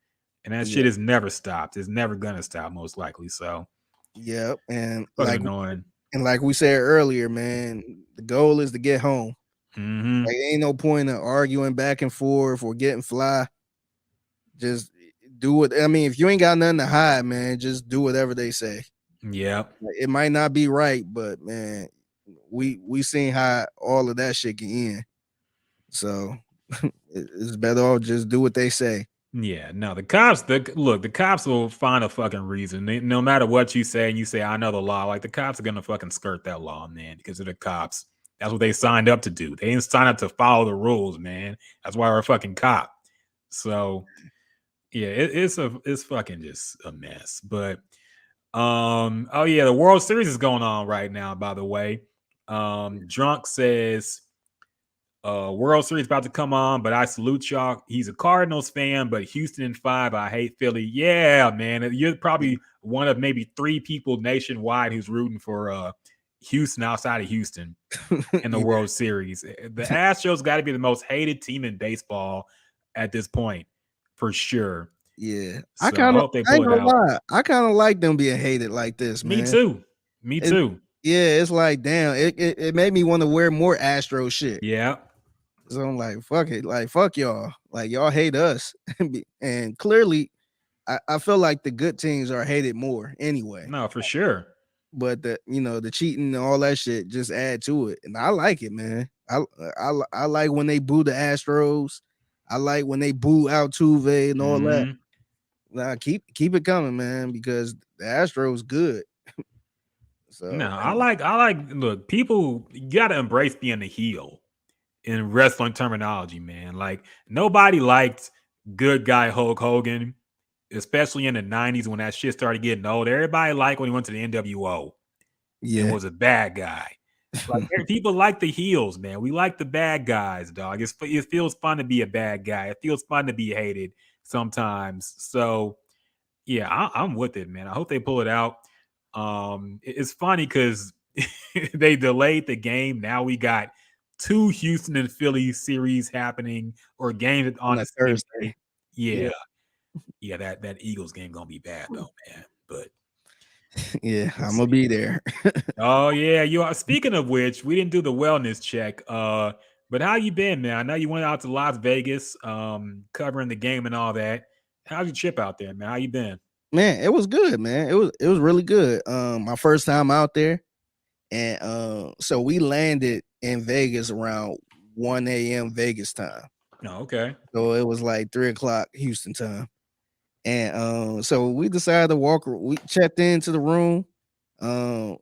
And that yeah, shit is never stopped. It's never gonna stop, most likely. So yeah, fucking annoying. and like we said earlier, man, the goal is to get home. Hmm. Like, ain't no point in arguing back and forth or getting fly. Just do it. I mean, if you ain't got nothing to hide, man, just do whatever they say. Yep. Like, it might not be right, but man, we seen how all of that shit can end. So it's better off just do what they say. Yeah, no, the cops. The cops will find a fucking reason. No matter what you say, and you say I know the law. Like the cops are gonna fucking skirt that law, man, because they're the cops. That's what they signed up to do. They didn't sign up to follow the rules, man. That's why we're a fucking cop. So yeah, it's fucking just a mess. But oh yeah, the World Series is going on right now. By the way, Drunk says World Series about to come on, but I salute y'all. He's a Cardinals fan, but Houston in 5. I hate Philly. Yeah, man. You're probably one of maybe 3 people nationwide who's rooting for Houston outside of Houston in the Yeah, World Series. The Astros got to be the most hated team in baseball at this point, for sure. yeah. So I hope they I pull ain't it gonna out. lie. I kind of like them being hated like this, Me man. too. Me It, too. yeah, it's like damn. It made me want to wear more Astro shit. Yeah. So I'm like, fuck it, like fuck y'all. Like y'all hate us, and clearly, I feel like the good teams are hated more anyway. No, for sure. But the cheating and all that shit just add to it, and I like it, man. I like when they boo the Astros. I like when they boo Altuve and all that. Hmm. Nah, keep it coming, man, because the Astros good. No, So I like look, people you gotta embrace being a heel in wrestling terminology, man. Like nobody liked good guy Hulk Hogan, especially in the 90s when that shit started getting old. Everybody liked when he went to the NWO and yeah, was a bad guy. Like people like the heels, man. We like the bad guys, dog. It feels fun to be a bad guy. It feels fun to be hated sometimes. So yeah, I'm with it, man. I hope they pull it out. It's funny because they delayed the game. Now we got 2 Houston and Philly series happening or games on on a the same day. Thursday. Yeah, Yeah, yeah. That Eagles game gonna be bad though, man. But yeah, we'll I'm gonna see. be there. Oh yeah, you are. Speaking of which, we didn't do the wellness check. But how you been, man? I know you went out to Las Vegas, covering the game and all that. How's your trip out there, man? How you been? Man, it was good, man. It was really good. My first time out there, and so we landed in Vegas around 1 a.m. Vegas time. Oh, okay. So it was like 3 o'clock Houston time. And so we decided to walk. We checked into the room.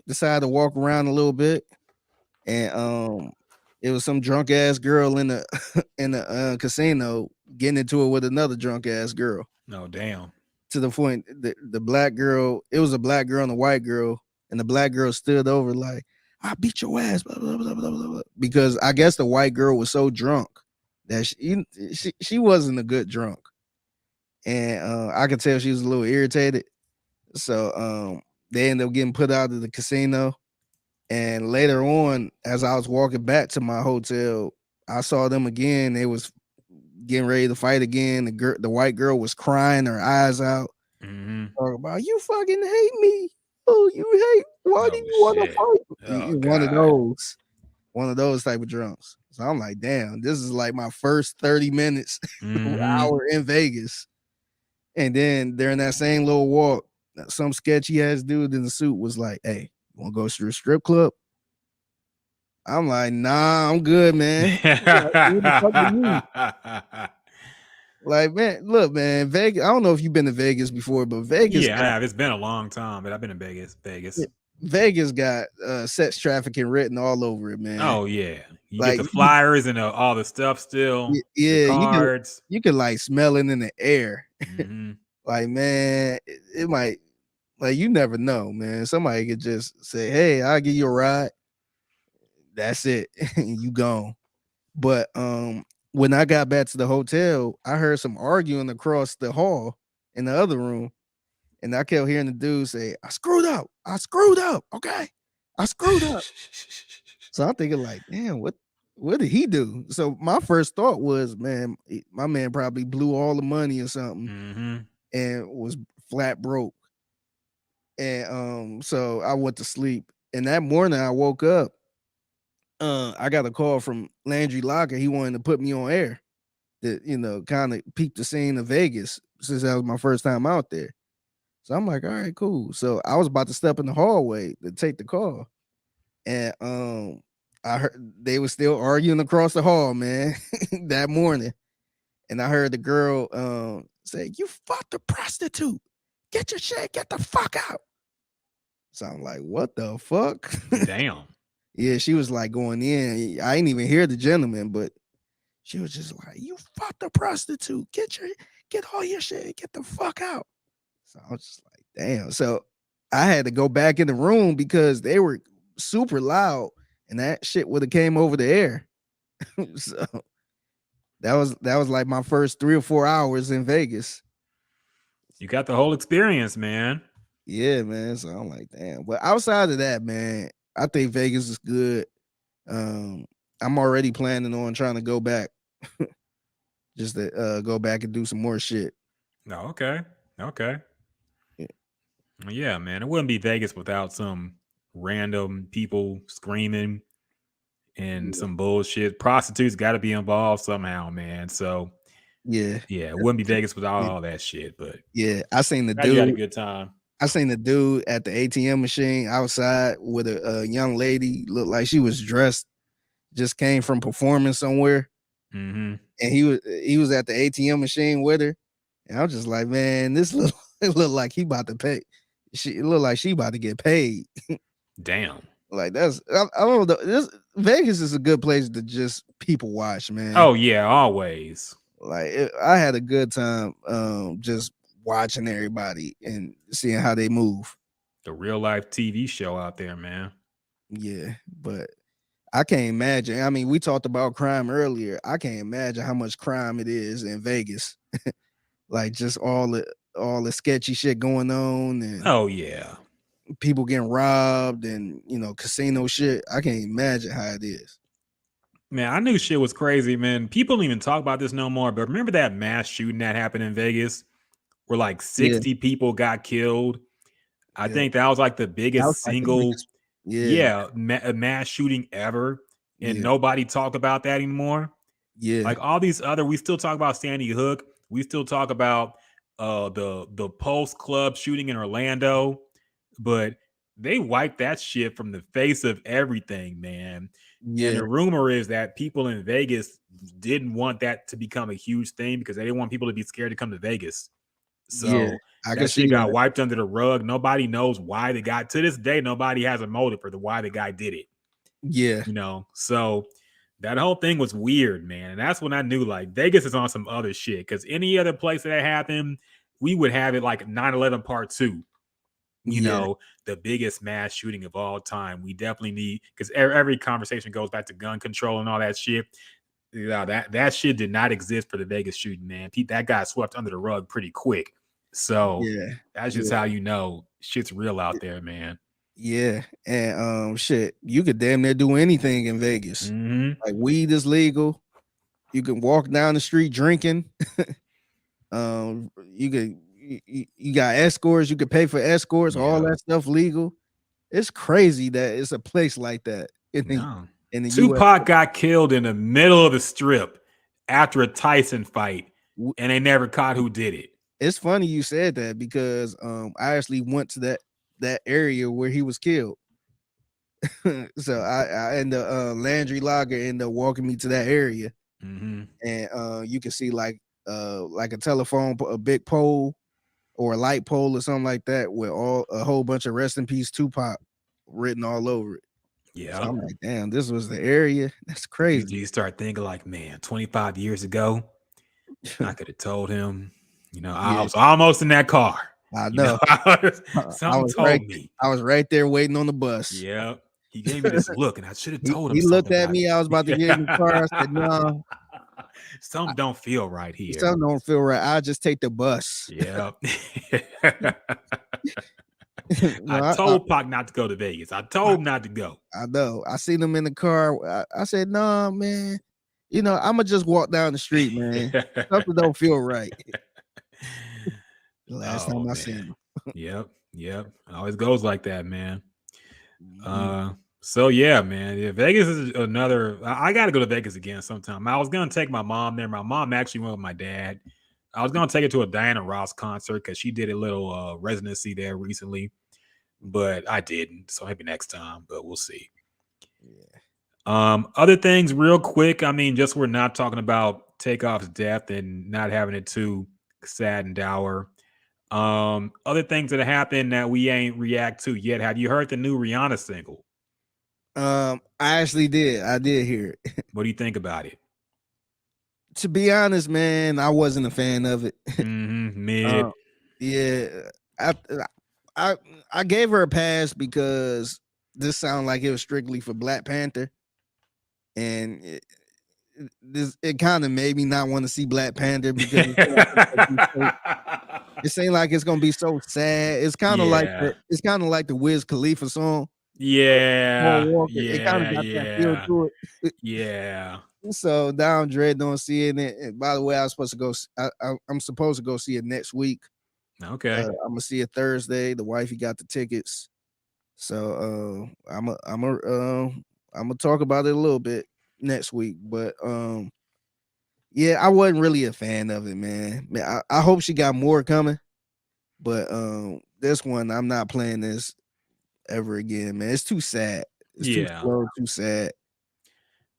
Decided to walk around a little bit, and it was some drunk ass girl in the in the casino getting into it with another drunk ass girl. No, damn. To the point the black girl, it was a black girl and a white girl, and the black girl stood over like, "I beat your ass," blah, blah, blah, blah, blah, blah. Because I guess the white girl was so drunk that she wasn't a good drunk, and I could tell she was a little irritated. So they ended up getting put out of the casino. And later on, as I was walking back to my hotel, I saw them again. They was getting ready to fight again. The white girl was crying her eyes out, Hmm. talking about you fucking hate me. Oh, you hate. Why do Oh you want to shit. fight? Oh One of god. those, one of those type of drunks. So I'm like, damn, this is like my first 30 minutes, Hmm. hour in Vegas. And then during that same little walk, some sketchy ass dude in the suit was like, "Hey, you want to go to a strip club?" I'm like, "Nah, I'm good, man." I'm like, "Who the fuck are you?" Like, man, look, man, Vegas. I don't know if you've been to Vegas before, but Vegas Yeah, I got have. It's been a long time, but I've been in Vegas. yeah, Vegas. Vegas got sex trafficking written all over it, man. Oh yeah, you get Like the flyers and all the stuff still, the yeah, cards. you can like smell it in the air. Hmm. Like man, it might like you never know, man. Somebody could just say, "Hey, I'll give you a ride." That's it, and you gone. But when I got back to the hotel, I heard some arguing across the hall in the other room, and I kept hearing the dude say, "I screwed up. I screwed up. Okay, I screwed up." So I'm thinking like, damn, what did he do? So my first thought was, man, my man probably blew all the money or something Hmm. and was flat broke. And so I went to sleep. And that morning I woke up. I got a call from Landry Locker. He wanted to put me on air to, kind of peep the scene of Vegas since that was my first time out there. So I'm like, all right, cool. So I was about to step in the hallway to take the call. And I heard they were still arguing across the hall, man, that morning. And I heard the girl say, "You fucked a prostitute. Get your shit, get the fuck out." So I'm like, what the fuck? Damn. Yeah, she was like going in. I ain't even hear the gentleman, but she was just like, "You fucked a prostitute. Get all your shit, get the fuck out." So I was just like, damn. So I had to go back in the room because they were super loud and that shit would have came over the air. So that was like my first 3 or 4 hours in Vegas. You got the whole experience, man. Yeah, man. So I'm like, damn. But outside of that, man, I think Vegas is good. Um, I'm already planning on trying to go back, just to go back and do some more shit. Oh, okay. Okay. Yeah, Yeah, man. It wouldn't be Vegas without some random people screaming and yeah, some bullshit. Prostitutes got to be involved somehow, man. So yeah. yeah, it wouldn't be Vegas without Yeah. all that shit. But Yeah. I seen the glad you had a dude. good time. I seen the dude at the ATM machine outside with a young lady. Looked like she was dressed, just came from performing somewhere, Hmm. and he was at the ATM machine with her. And I was just like, man, this look it look like he about to pay. It looked like she about to get paid. Damn. Like I don't know. This Vegas is a good place to just people watch, man. Oh yeah, always Like I had a good time, just watching everybody and seeing how they move. the real life TV show out there, man. Yeah, but I can't imagine. I mean, we talked about crime earlier. I can't imagine how much crime it is in Vegas. Like just all the sketchy shit going on and Oh yeah. people getting robbed and casino shit. I can't imagine how it is. Man, I knew shit was crazy, man. People don't even talk about this no more. But remember that mass shooting that happened in Vegas where like Yeah, 60 people got killed? I yeah. think that was like the That was biggest like the single, biggest. Yeah, yeah, mass shooting ever. And yeah, nobody talked about that anymore. yeah, Like all these other, we still talk about Sandy Hook. We still talk about the Pulse Club shooting in Orlando, but they wiped that shit from the face of everything, man. And yeah, the rumor is that people in Vegas didn't want that to become a huge thing because they didn't want people to be scared to come to Vegas. yeah. So I can that shit see got that. wiped under the rug. Nobody knows why the guy, to this day, nobody has a motive for the why the guy did it. Yeah, So that whole thing was weird, man. And that's when I knew like Vegas is on some other shit. Because any other place that happened, we would have it like 9/11 part two. yeah, The biggest mass shooting of all time. We definitely need, because every conversation goes back to gun control and all that shit. Yeah, that shit did not exist for the Vegas shooting, man. That got swept under the rug pretty quick. So yeah, that's just yeah, how you know shit's real out there, man. yeah. And shit, you could damn near do anything in Vegas. Hmm. Like weed is legal. You can walk down the street drinking. You got escorts. You could pay for escorts. All Yeah. that stuff legal. It's crazy that it's a place like that No. in the U.S. Tupac got killed in the middle of the strip after a Tyson fight, and they never caught who did it. It's funny you said that because I actually went to that area where he was killed. So I and the Landry Logger ended up walking me to that area, Hmm. and you can see like a telephone, a big pole or a light pole or something like that with all a whole bunch of rest in peace Tupac. written all over it. So Yeah. I'm like, damn, this was the area. That's You, crazy. you start thinking like, man, 25 years ago, I could have told him, I Yeah, was almost in that car. I You know, know. I something was right. told me. I was right there waiting on the bus. Yeah. He gave me this look, and I should have told him He something looked at about me. I was about to it. get in the car. I said, "No, Something don't feel right here. something don't feel right. I'll just take the bus." Yeah. No, I told Pac not to go to Vegas. I told him not to go. I know. I seen him in the car. I said, "No, man. I'ma just walk down the street, man. Something don't feel right." The last Oh time I man. seen him. Yep. Yep. It always goes like that, man. Mhm. Uh so yeah, man. Yeah, Vegas is another. I gotta go to Vegas again sometime. I was gonna take my mom there. My mom actually went with my dad. I was gonna take her to a Diana Ross concert because she did a little residency there recently, but I didn't. So maybe next time, but we'll see. Yeah. Other things, real quick. I mean, just we're not talking about Takeoff's death and not having it too sad and dour. Other things that happened that we ain't react to yet. Have you heard the new Rihanna single? I actually did. I did hear it. What do you think about it? To be honest, man, I wasn't a fan of it. Mid. Uh, yeah, I, I I gave her a pass because this sounded like it was strictly for Black Panther, and it kind of made me not want to see Black Panther because it seemed like it's gonna be so sad. It's kind of like Yeah. the Wiz Khalifa song, Paul Yeah. Walker. It kind of Yeah. got that feel Yeah. to it. Yeah. So now I'm dreading on seeing it. And by the way, I was supposed to go. I'm supposed to go see it next week. Okay. I'm gonna see it Thursday. The wifey got the tickets, so I'm gonna talk about it a little bit next week. But yeah, I wasn't really a fan of it, man. I hope she got more coming, but this one I'm not playing this ever again, man. It's too sad. It's too Yeah. slow, too sad.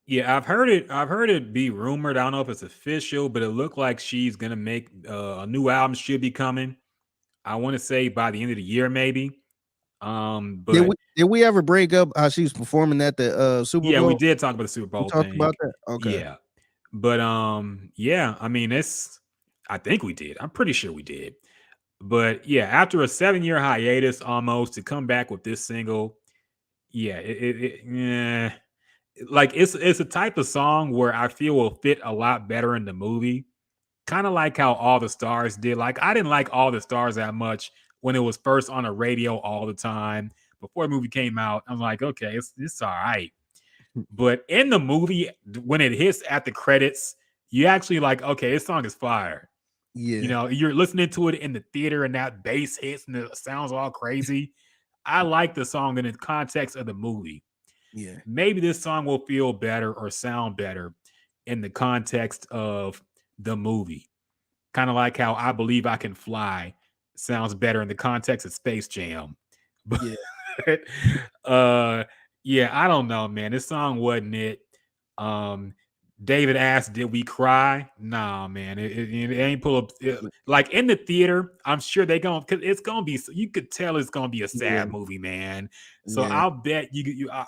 Yeah, I've heard it. I've heard it be rumored. I don't know if it's official, but it looked like she's gonna make a new album. Should be coming. I want to say by the end of the year, maybe. But Did we ever break up how she was performing at the Super yeah, we Bowl? did talk about the Super We Bowl talked thing. about that. Okay. Yeah, but yeah. I mean, it's. I think we did. I'm pretty sure we did. But yeah, after a 7-year hiatus, almost to come back with this single, yeah, yeah. Like it's a type of song where I feel will fit a lot better in the movie. Kind of like how All the Stars did. Like I didn't like All the Stars that much when it was first on the radio all the time. Before the movie came out, I'm like, okay, it's all right. But in the movie, when it hits at the credits, you actually like, okay, this song is fire. Yeah. You're listening to it in the theater and that bass hits and it sounds all crazy. I like the song in the context of the movie. Yeah. Maybe this song will feel better or sound better in the context of the movie. Kind of like how I Believe I Can Fly sounds better in the context of Space Jam. Yeah. But uh yeah, I don't know, man. This song wasn't it. Um David asked, "Did we cry?" Nah, man. It ain't pull up like in the theater. I'm sure they going because it's gonna be. You could tell it's gonna be a Yeah. sad movie, man. So Yeah. I'll bet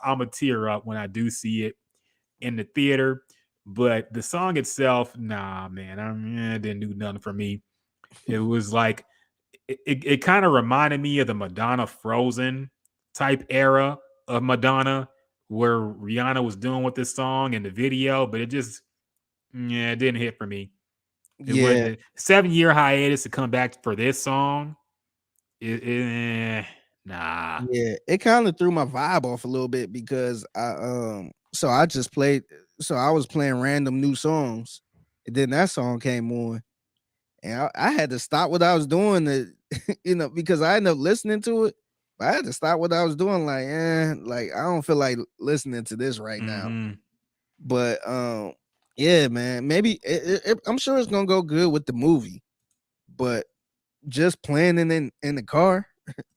I'm a tear up when I do see it in the theater. But the song itself, nah, man. It didn't do nothing for me. It was like it kind of reminded me of the Madonna Frozen type era of Madonna, where Rihanna was doing with this song in the video, but it just yeah, it didn't hit for me. It Yeah. wasn't 7-year hiatus to come back for this song. Nah. Yeah. It kind of threw my vibe off a little bit because so I just played so I was playing random new songs, and then that song came on, and I had to stop what I was doing to, because I ended up listening to it. But I had to stop what I was doing, like I don't feel like listening to this right now. Mm-hmm. But yeah, man, maybe I'm sure it's gonna go good with the movie, but just playing it in the car,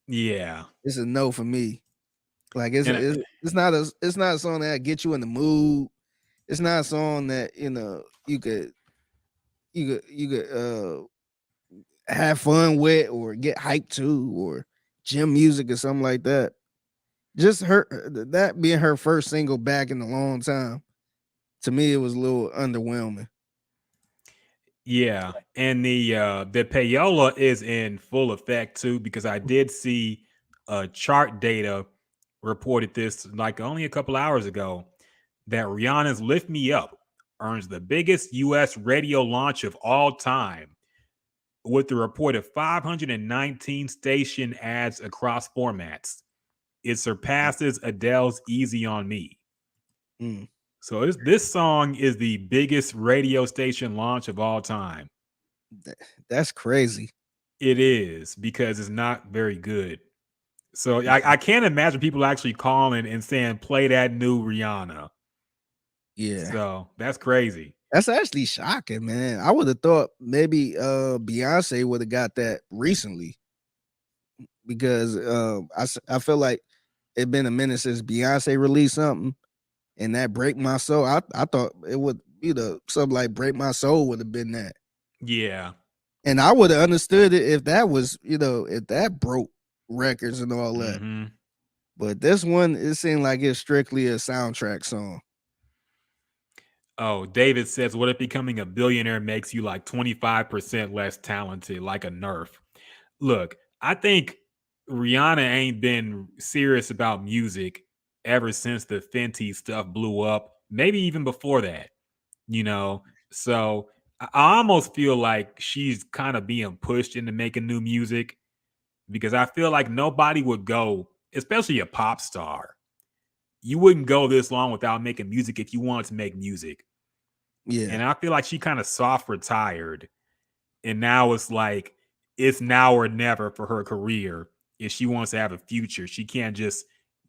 Yeah. it's a no for me. Like And it's not a song that get you in the mood. It's not a song that you could have fun with or get hyped to or gym music or something like that. just her that being her first single back in a long time. To me, it was a little underwhelming. Yeah, and the payola is in full effect too because I did see chart data reported this like only a couple hours ago that Rihanna's "Lift Me Up" earns the biggest U.S. radio launch of all time with the report of 519 station ads across formats. It surpasses Adele's "Easy on Me." Mm, So this song is the biggest radio station launch of all time. th- that's crazy. It is because it's not very good. So Yeah, I can't imagine people actually calling and saying, play that new Rihanna. yeah. So that's crazy. That's actually shocking, man. I would have thought maybe Beyonce would have got that recently because I feel like it been a minute since Beyonce released something and that break my soul. I thought it would something like break my soul would have been that. Yeah. And I would have understood it if that was, if that broke records and all that. Hmm. But this one, it seemed like it's strictly a soundtrack song. Oh, David says, what if becoming a billionaire makes you like 25% less talented, like a nerf? Look, I think Rihanna ain't been serious about music ever since the Fenty stuff blew up, maybe even before that, you know? So I almost feel like she's kind of being pushed into making new music because I feel like nobody would go, especially a pop star. You wouldn't go this long without making music if you wanted to make music. Yeah, And I feel like she kind of soft retired. And now it's now or never for her career. If she wants to have a future, she can't just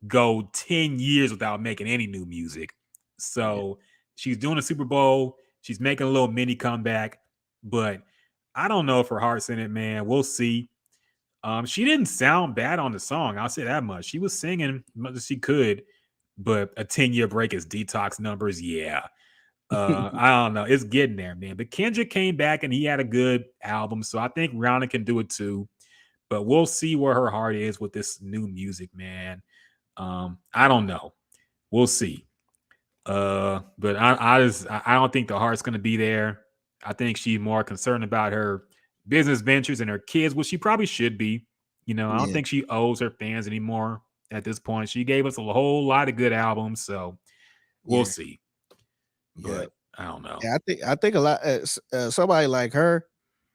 go 10 years without making any new music. yeah. So she's doing a Super Bowl. She's making a little mini comeback. But I don't know if her heart's in it, man. We'll see. She didn't sound bad on the song. I'll say that much. She was singing as much as she could, but a 10-year break is detox numbers. Yeah. I don't know. It's getting there, man. But Kendrick came back and he had a good album. So I think Rihanna can do it too. But we'll see where her heart is with this new music, man. I don't know. We'll see. But I don't think the heart's gonna be there. I think she's more concerned about her business ventures and her kids, which she probably should be. I don't Yeah, think she owes her fans anymore at this point. She gave us a whole lot of good albums, so we'll yeah, see. yeah, But I don't know. yeah. I think a lot. Somebody like her,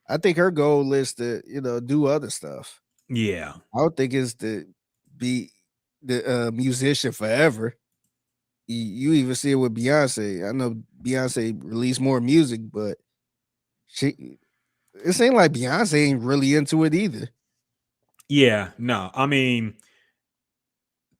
I think her goal is to do other stuff. Yeah. I don't think it's to be the musician forever. You even see it with Beyonce. I know Beyonce released more music, but she it seemed like Beyonce ain't really into it either. Yeah, no. I mean,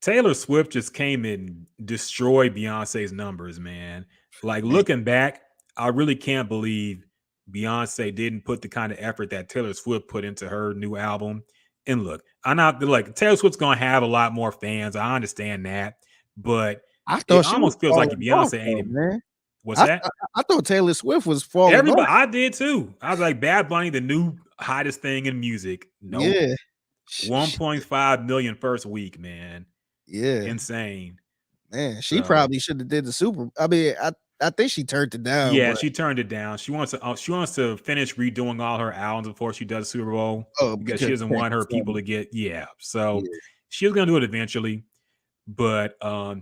Taylor Swift just came and destroyed Beyonce's numbers, man. Like Man, looking back, I really can't believe Beyonce didn't put the kind of effort that Taylor Swift put into her new album. And look, I'm not like Taylor Swift's gonna have a lot more fans. I understand that, but I it thought she was almost feels like falling off Beyonce ain't though, even. man. What's I that? I, I thought Taylor Swift was falling Everybody, off. I did too. I was like, Bad Bunny, the new hottest thing in music. Nope. Yeah, 1.5 million first week, man. yeah, Insane. man. She So probably should have did the Super. I mean, I think she turned it down, yeah, but she turned it down. She wants to finish redoing all her albums before she does Super Bowl oh, because she because doesn't can't want her people perform. to get So Yeah, she was gonna do it eventually, but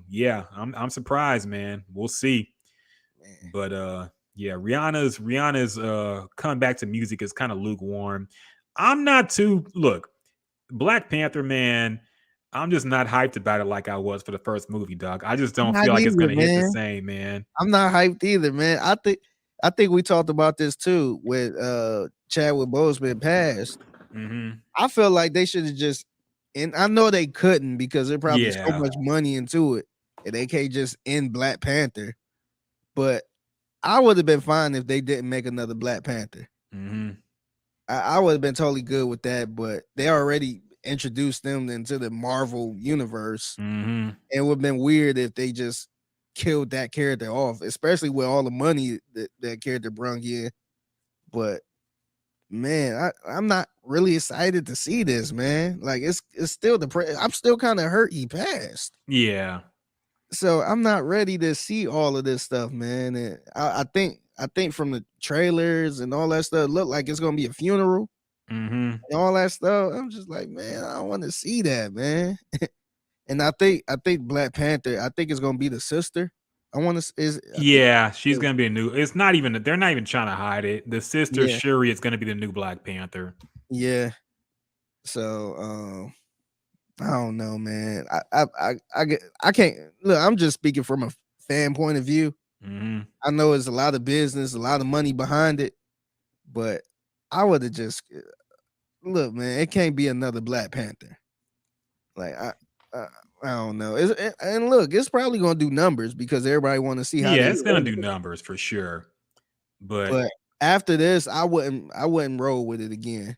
yeah, I'm surprised, man. We'll see, man. but yeah, Rihanna's coming back to music is kind of lukewarm. I'm not too look Black Panther, man. I'm just not hyped about it like I was for the first movie, dog. I just I'm don't not feel like it's either, gonna hit the man. same, man. I'm not hyped either, man. I think we talked about this too with Chadwick Boseman passed. Hmm. I feel like they should have just, and I know they couldn't because there's probably so Yeah. much money into it, and they can't just end Black Panther. But I would have been fine if they didn't make another Black Panther. Hmm. I would have been totally good with that. But they already introduced them into the Marvel universe. Hmm. It would have been weird if they just killed that character off, especially with all the money that character brung in. But man, I'm not really excited to see this, man. Like it's still I'm still kind of hurt he passed. Yeah. So I'm not ready to see all of this stuff, man. And I think from the trailers and all that stuff, look like it's gonna be a funeral Mm-hmm. and all that stuff. I'm just like, man, I don't want to see that, man. And I think Black Panther, I think it's gonna be the sister. I want to is I think Yeah, she's gonna be a new. It's not even. They're not even trying to hide it. The sister yeah, Shuri is gonna be the new Black Panther. yeah. So I don't know, man. I can't look. I'm just speaking from a fan point of view. Mm-hmm. I know it's a lot of business, a lot of money behind it, but I would have just look, man. It can't be another Black Panther. Like I, I don't know. And look, it's probably gonna do numbers because everybody want to see how Yeah, they. it's gonna do numbers for sure. But But after this, I wouldn't roll with it again.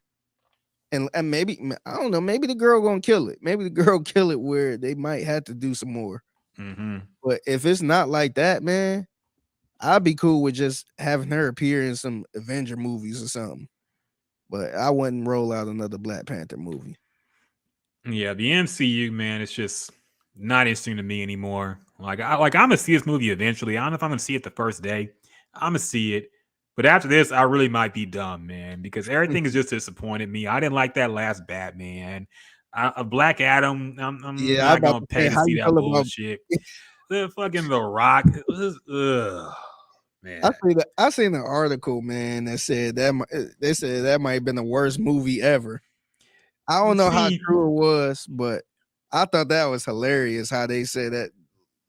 And maybe I don't know. Maybe the girl gonna kill it. Maybe the girl kill it where they might have to do some more. mm-hmm. But if it's not like that, man, I'd be cool with just having her appear in some Avenger movies or something. But I wouldn't roll out another Black Panther movie. Yeah, the MCU, man, it's just not interesting to me anymore. I'm gonna see this movie eventually. I don't know if I'm gonna see it the first day. I'm gonna see it, but after this, I really might be done, man, because everything has just disappointed me. I didn't like that last Batman. A Black Adam, I'm Yeah, I not about gonna to say pay to how see you that feel about. bullshit. The fucking The Rock, ugh, man. I seen an article, man, that said they said that might have been the worst movie ever. I don't know how See, true it was, but I thought that was hilarious how they said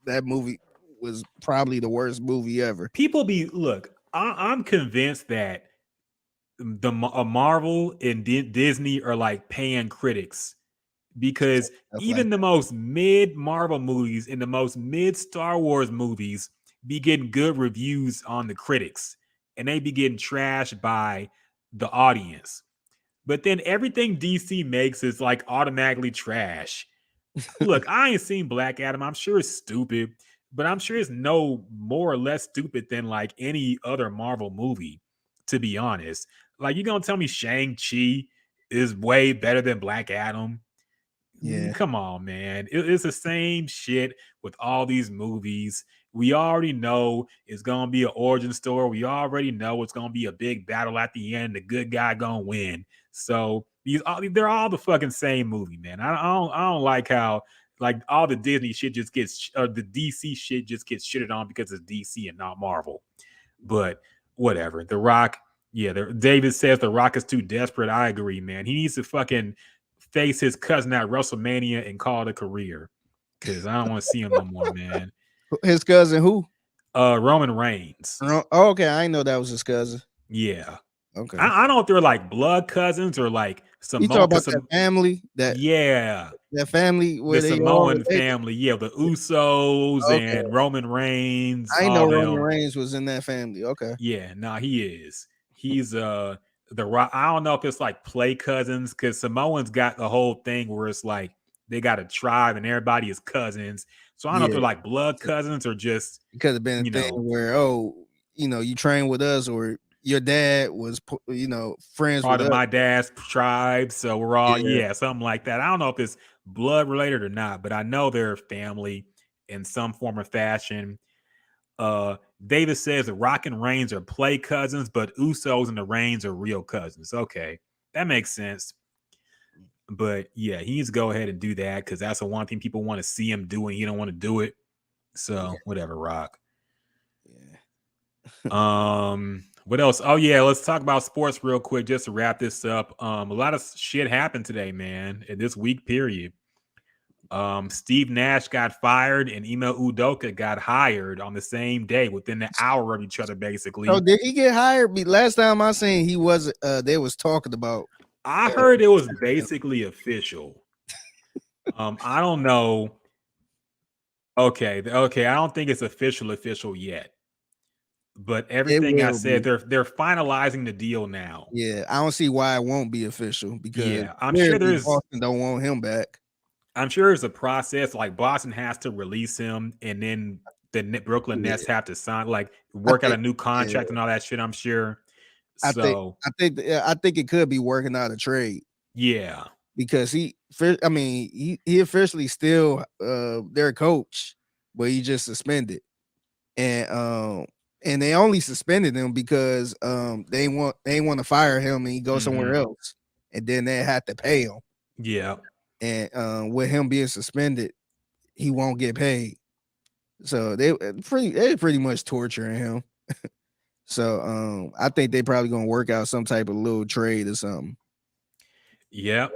that movie was probably the worst movie ever. people be look. I'm convinced that Marvel and Disney are like paying critics because Stuff like even the most mid Marvel movies and the most mid Star Wars movies be getting good reviews on the critics and they be getting trashed by the audience. But then everything DC makes is like automatically trash. Look, I ain't seen Black Adam. I'm sure it's stupid, but I'm sure it's no more or less stupid than like any other Marvel movie, to be honest. Like, you gonna tell me Shang-Chi is way better than Black Adam? yeah, Come on, man. It's the same shit with all these movies. We already know it's gonna be an origin story. We already know it's gonna be a big battle at the end. The good guy gonna win. So they're all the fucking same movie, man. I don't like how like all the Disney shit just gets the DC shit just gets shitted on because it's DC and not Marvel. But whatever. The Rock, yeah. David says The Rock is too desperate. I agree, man. He needs to fucking face his cousin at WrestleMania and call it a career. Cause I don't want to see him no more, man. his cousin who? Roman Reigns. Oh, okay, I didn't know that was his cousin. Yeah. Okay, I don't know if they're like blood cousins or like you talk Samoan. about Cause that some, family yeah, that family the where they all Samoan related. family. Yeah, the Usos Okay, and Roman Reigns, I didn't know all Roman them. Reigns was in that family. Okay, Yeah, nah, he is. He's the Rock. I don't know if it's like play cousins because Samoans got the whole thing where it's like they got a tribe and everybody is cousins. So I don't know if yeah, they're like blood cousins or just it could have been a you thing know where you train with us or your dad was friends part with of us. my dad's tribe. So we're all Yeah, yeah, something like that. I don't know if it's blood related or not, but I know they're family in some form or fashion. Davis says the Rock and Reigns are play cousins, but Usos and the Reigns are real cousins. Okay, that makes sense. But yeah, he needs to go ahead and do that because that's the one thing people want to see him do, and he don't want to do it. yeah, So whatever, Rock. yeah. What else? Oh yeah, let's talk about sports real quick just to wrap this up. A lot of shit happened today, man, in this week period. Steve Nash got fired and Ema Udoka got hired on the same day within the hour of each other, So basically. did he get hired? Last time I seen he was they was talking about I uh, heard it was basically official. I don't know. Okay. I don't think it's official yet. But it everything I will said, be. they're finalizing the deal now. Yeah, I don't see why it won't be official because Yeah, I'm sure clearly there's Boston don't want him back. I'm sure there's a process. Like Boston has to release him, and then the Brooklyn Yeah, Nets have to sign, like I work out a think new yeah, contract and all that shit. I'm sure. I think So I think it could be working out a trade yeah, because I mean, he officially still their coach, but he just suspended. And and they only suspended him because they want to fire him and he go somewhere hmm, else. And then they had to pay him. yeah, And with him being suspended, he won't get paid. So they pretty much torturing him. So I think they probably gonna work out some type of little trade or something. yeah.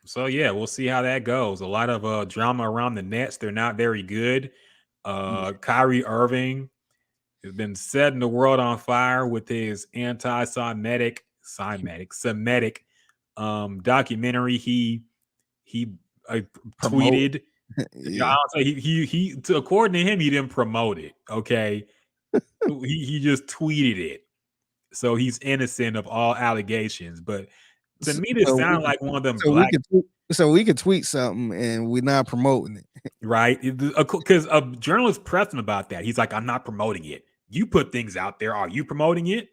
So yeah, we'll see how that goes. A lot of drama around the Nets. They're not very good. Yeah. Kyrie Irving has been setting the world on fire with his Semitic documentary. He Promote. tweeted. Yeah, Yeah. I'll say according to him, he didn't promote it. Okay, he just tweeted it, so he's innocent of all allegations. But to me, this So we sounded can like one of them so we black, can so we can tweet something and we're not promoting it. right? Because a journalist pressed him about that. He's like, "I'm not promoting it. You put things out there. Are you promoting it?"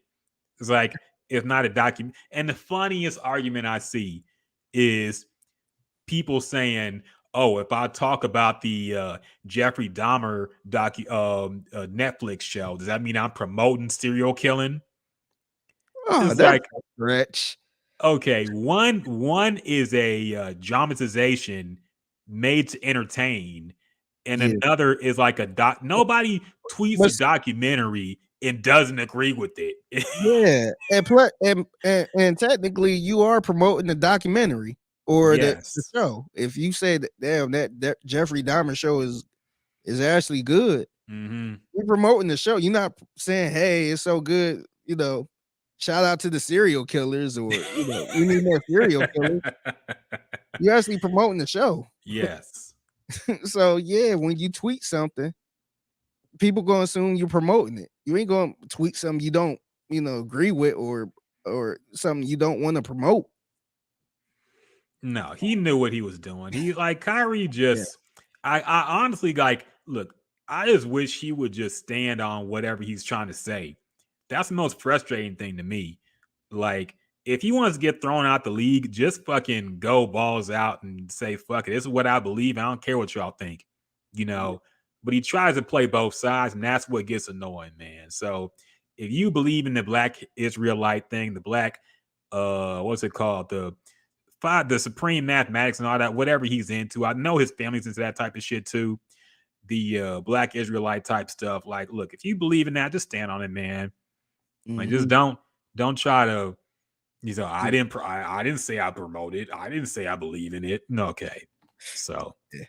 It's like it's not a document. And the funniest argument I see is people saying, "Oh, if I talk about the Jeffrey Dahmer Netflix show, does that mean I'm promoting serial killing?" Oh, It's that's like, a stretch. okay, one is a dramatization made to entertain, and Yeah. another is like a doc. Nobody tweets But a documentary and doesn't agree with it. yeah, and and technically you are promoting the documentary or the Yes. show. If you say that damn that Jeffrey Dahmer show is actually good, Hmm. you're promoting the show. You're not saying, "Hey, it's so good," shout out to the serial killers or we need more serial killers. You're actually promoting the show. Yes. So yeah, when you tweet something, people gonna assume you're promoting it. You ain't gonna tweet something you don't, agree with or something you don't want to promote. No, he knew what he was doing. He like Kyrie Yeah. just I honestly like look, I just wish he would just stand on whatever he's trying to say. That's the most frustrating thing to me. Like, if he wants to get thrown out the league, just fucking go balls out and say, fuck it. This is what I believe. I don't care what y'all think. You Yeah. know. But he tries to play both sides, and that's what gets annoying, man. So if you believe in the black Israelite thing, the black what's it called? The supreme mathematics and all that, whatever he's into. I know his family's into that type of shit too. The black Israelite type stuff. Like, look, if you believe in that, just stand on it, man. Like, just Mhm. don't try to. I Yeah. didn't say I promote it. I didn't say I believe in it. No, okay, so Yeah.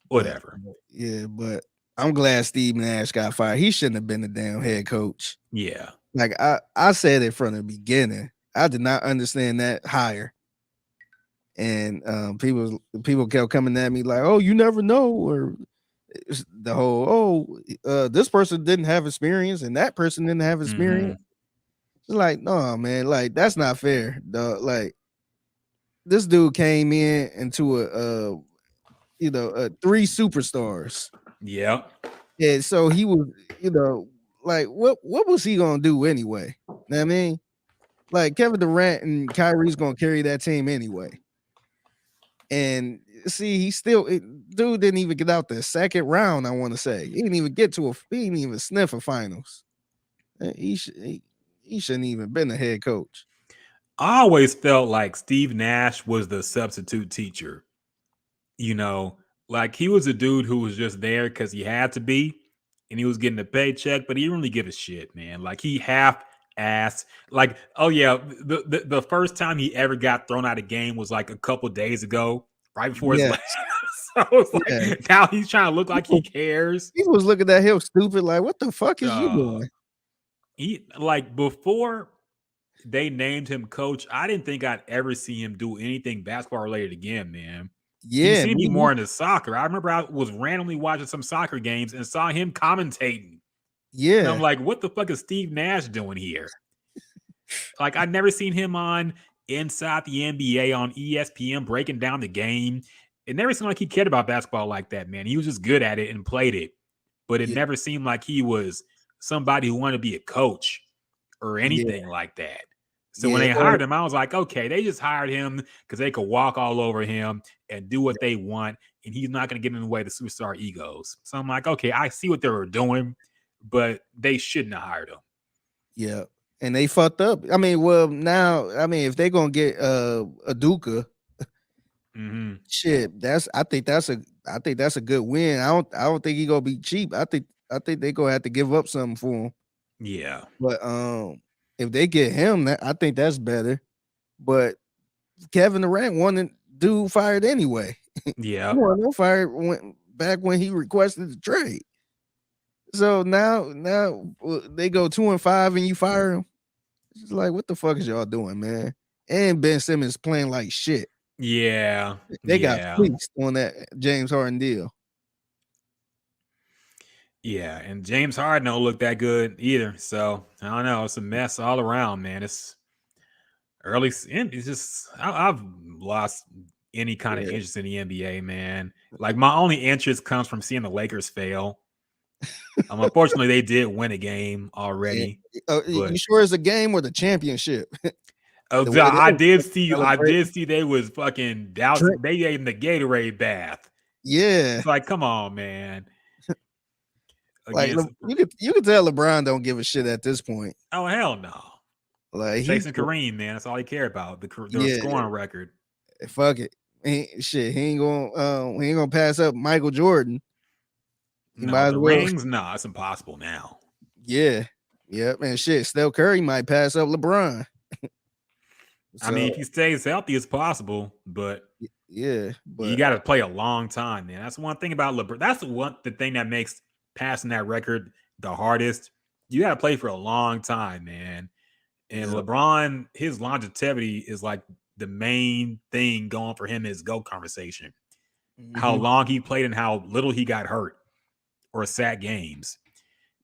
But whatever. yeah, but I'm glad Steve Nash got fired. He shouldn't have been the damn head coach. Yeah. Like I said it from the beginning. I did not understand that hire. And people kept coming at me like, "Oh, you never know," or it's the whole, this person didn't have experience and that person didn't have experience. Mm-hmm. It's like, no, man, like that's not fair. Like this dude came in into three superstars. Yep. And so he was, like what was he gonna do anyway? Know what I mean? Like Kevin Durant and Kyrie's gonna carry that team anyway. And see, dude didn't even get out the second round. I want to say he didn't even he didn't even sniff a finals. He shouldn't even been a head coach. I always felt like Steve Nash was the substitute teacher. You know, like he was a dude who was just there because he had to be, and he was getting a paycheck, but he didn't really give a shit, man. Like he half ass, like, oh yeah, the first time he ever got thrown out of game was like a couple days ago, right before his Yeah, last. So it's yeah. like now he's trying to look like he People, cares. people was looking at him stupid, like, what the fuck is you Uh, doing? he like before they named him coach, I didn't think I'd ever see him do anything basketball related again, man. He Yeah, seemed to be me more neither. into soccer. I remember I was randomly watching some soccer games and saw him commentating. And I'm Yeah, like, what the fuck is Steve Nash doing here? Like, I'd never seen him on Inside the NBA on ESPN breaking down the game. It never seemed like he cared about basketball like that, man. He was just good at it and played it. But it yeah, never seemed like he was somebody who wanted to be a coach. or Yeah, anything like that. So when yeah, they or hired him, I was like, okay, they just hired him because they could walk all over him and do what they want, and he's not going to get in the way of the superstar egos. So I'm like, okay, I see what they were doing, but they shouldn't have hired him. yeah, and they fucked up. I mean, well, now, I mean, if they're gonna get a Duca, Mm-hmm. shit, I think that's a good win. I don't think he gonna be cheap. I think they gonna have to give up something for him. Yeah. But if they get him, I think that's better. But Kevin Durant wanted dude fired anyway. He Yeah. wanted him fired back when he requested the trade. So now they go 2-5 and you fire him. It's like, what the fuck is y'all doing, man? And Ben Simmons playing like shit. Yeah. They got Yeah. fleeced on that James Harden deal. Yeah. And James Harden don't look that good either. So I don't know. It's a mess all around, man. It's early. It's just I've lost any kind of Yeah, interest in the NBA, man. Like my only interest comes from seeing the Lakers fail. Unfortunately, they did win a game yeah. already, You but sure it's a game or the championship? The way they I was did see. I did celebrating. see they was fucking dousing. Drink. They gave them the Gatorade bath. Yeah. It's like, come on, man. Like Against you could tell LeBron don't give a shit at this point. oh hell no, Like he chasing Kareem, man. That's all he cared about. The yeah, scoring record. fuck it. He ain't gonna pass up Michael Jordan. He No, might as the well. rings. No, it's impossible now. Yeah. Yep, and shit. Steph Curry might pass up LeBron. I mean, if So he stays healthy, it's possible, but yeah, you but got to play a long time, man. That's one thing about LeBron. That's the thing that makes passing that record the hardest. You got to play for a long time, man. And yep. LeBron, his longevity is like the main thing going for him is GOAT conversation. How Hmm. long he played and how little he got hurt or sat games.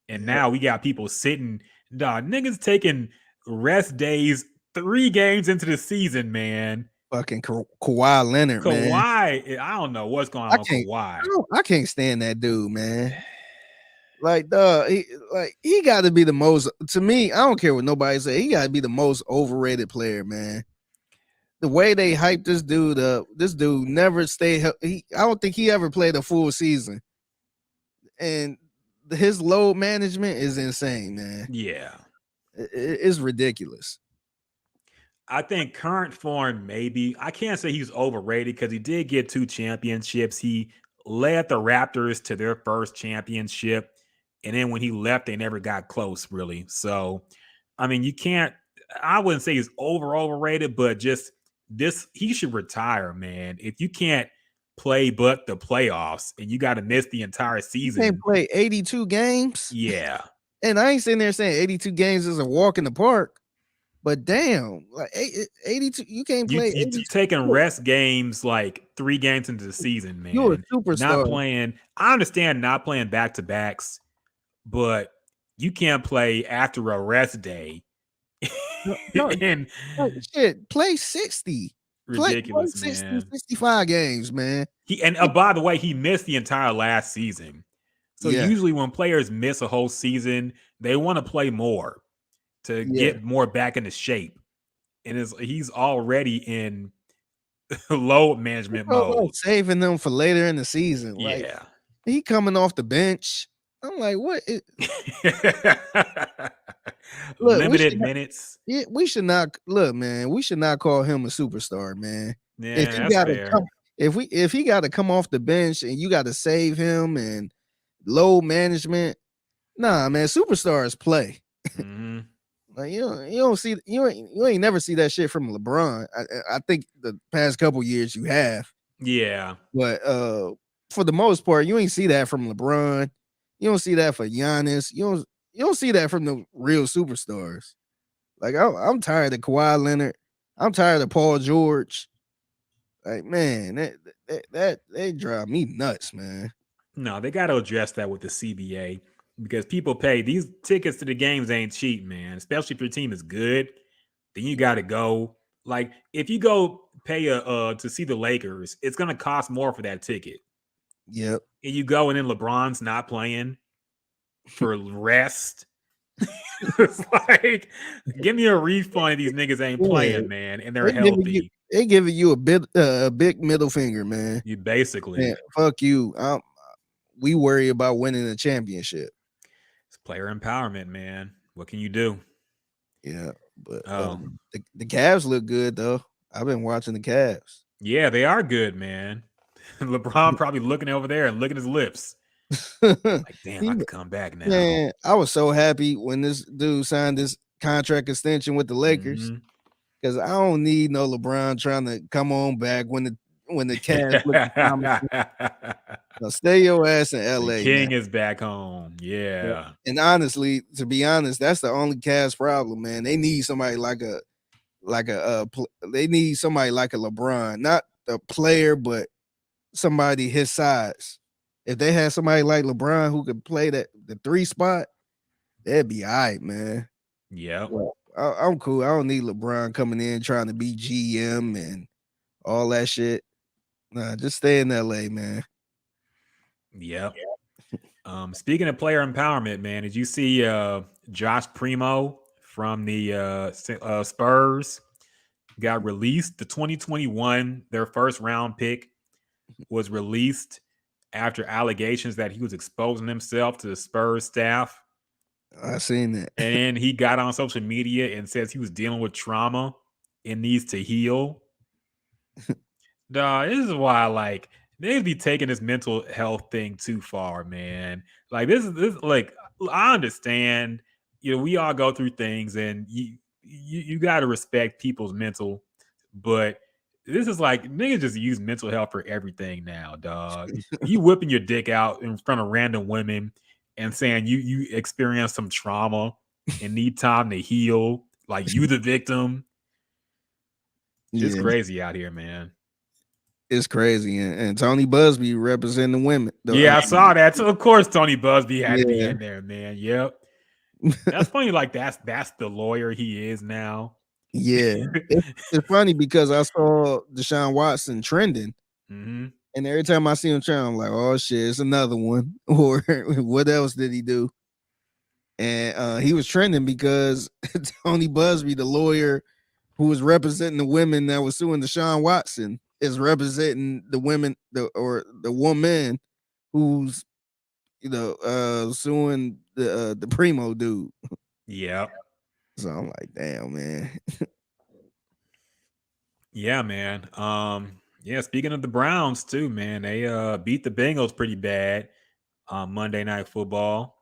And Yep. now we got people sitting, dog, niggas taking rest days 3 games into the season, man. Fucking Kawhi Leonard, man. Kawhi, I don't know what's going I on with can't. Kawhi. I can't stand that dude, man. Like, he got to be the most. To me, I don't care what nobody say. He got to be the most overrated player, man. The way they hype this dude up, this dude never stayed. I don't think he ever played a full season, and his load management is insane, man. Yeah. It's ridiculous. I think current form, maybe. I can't say he's overrated because he did get 2 championships. He led the Raptors to their first championship. And then when he left, they never got close, really. So, I mean, you can't, I wouldn't say he's overrated, but just this, he should retire, man. If you can't play but the playoffs and you got to miss the entire You can't season, play 82 games, yeah. and I ain't sitting there saying 82 games is a walk in the park. But damn, like 82, you can't You play you 82. taking rest games like 3 games into the season, You're man. a Not superstar. playing. I understand not playing back to backs, but you can't play after a rest day. No, no, And like, shit, play 60. Play ridiculous, 60, man. 65 games, man. He and It- by the way, he missed the entire last season. So Yeah, usually when players miss a whole season, they want to play more to yeah. get more back into shape. And he's already in load management Talk about mode. saving them for later in the season. Like Yeah. he coming off the bench. I'm like, what? Look, Limited minutes. we should not look, man. We should not call him a superstar, man. If Yeah, he that's got to fair. come, if he got to come off the bench and you got to save him and load management, nah, man. Superstars play. Hmm. Like you ain't never see that shit from LeBron. I think the past couple years you have, Yeah. but for the most part you ain't see that from LeBron. You don't see that for Giannis. You don't see that from the real superstars. Like I'm tired of Kawhi Leonard. I'm tired of Paul George. Like man, that they drive me nuts, man. No, they got to address that with the CBA because people pay these tickets to the games ain't cheap, man. Especially if your team is good, then you got to go. Like if you go pay to see the Lakers, it's gonna cost more for that ticket. Yep. And you go and then LeBron's not playing for rest. It's like, give me a refund if these niggas ain't Yeah, playing, man, and they're healthy. they giving you a big middle finger, man. You Man, basically, fuck you. We worry about winning a championship. it's player empowerment, man. What can you do? Yeah, but Oh, the Cavs look good though. I've been watching the Cavs. yeah, they are good, man. LeBron probably looking over there and licking his lips. Like, damn, I He- could come back now. Man, I was so happy when this dude signed this contract extension with the Lakers Mm-hmm. because I don't need no LeBron trying to come on back when the Cavs look promising. Now stay your ass in The LA, man. king is back home. Yeah. Yeah. And honestly, to be honest, that's the only Cavs problem, man. They need somebody they need somebody like a LeBron, not a player, but somebody his size. If they had somebody like LeBron who could play the 3 spot, that'd be all right, man. Yep. Well, I'm cool. I don't need LeBron coming in trying to be GM and all that shit. Nah, just stay in LA, man. Yep. Speaking of player empowerment, man, did you see Josh Primo from the Spurs got released? The 2021, their first round pick, was released after allegations that he was exposing himself to the Spurs staff. I seen that. And then he got on social media and says he was dealing with trauma and needs to heal. Dog, this is why like they'd be taking this mental health thing too far, man. Like this like I understand, we all go through things and you got to respect people's mental, but this is like niggas just use mental health for everything now, dog. You whipping your dick out in front of random women and saying you experience some trauma and need time to heal, like you the victim. It's Yeah, crazy out here, man. it's crazy. And Tony Busby representing the women. Yeah, I saw that. So of course Tony Busby had to be Yeah. in there, man. Yep. That's funny. Like that's the lawyer he is now. Yeah. It's funny because I saw Deshaun Watson trending, Hmm. and every time I see him trending, I'm like, oh shit, it's another one. Or what else did he do? And he was trending because Tony Busby, the lawyer who was representing the women that was suing Deshaun Watson, is representing the women, the woman who's suing the primo dude. Yep. So I'm like, damn, man. Yeah, man. Yeah, speaking of the Browns too, man, they beat the Bengals pretty bad on Monday Night Football.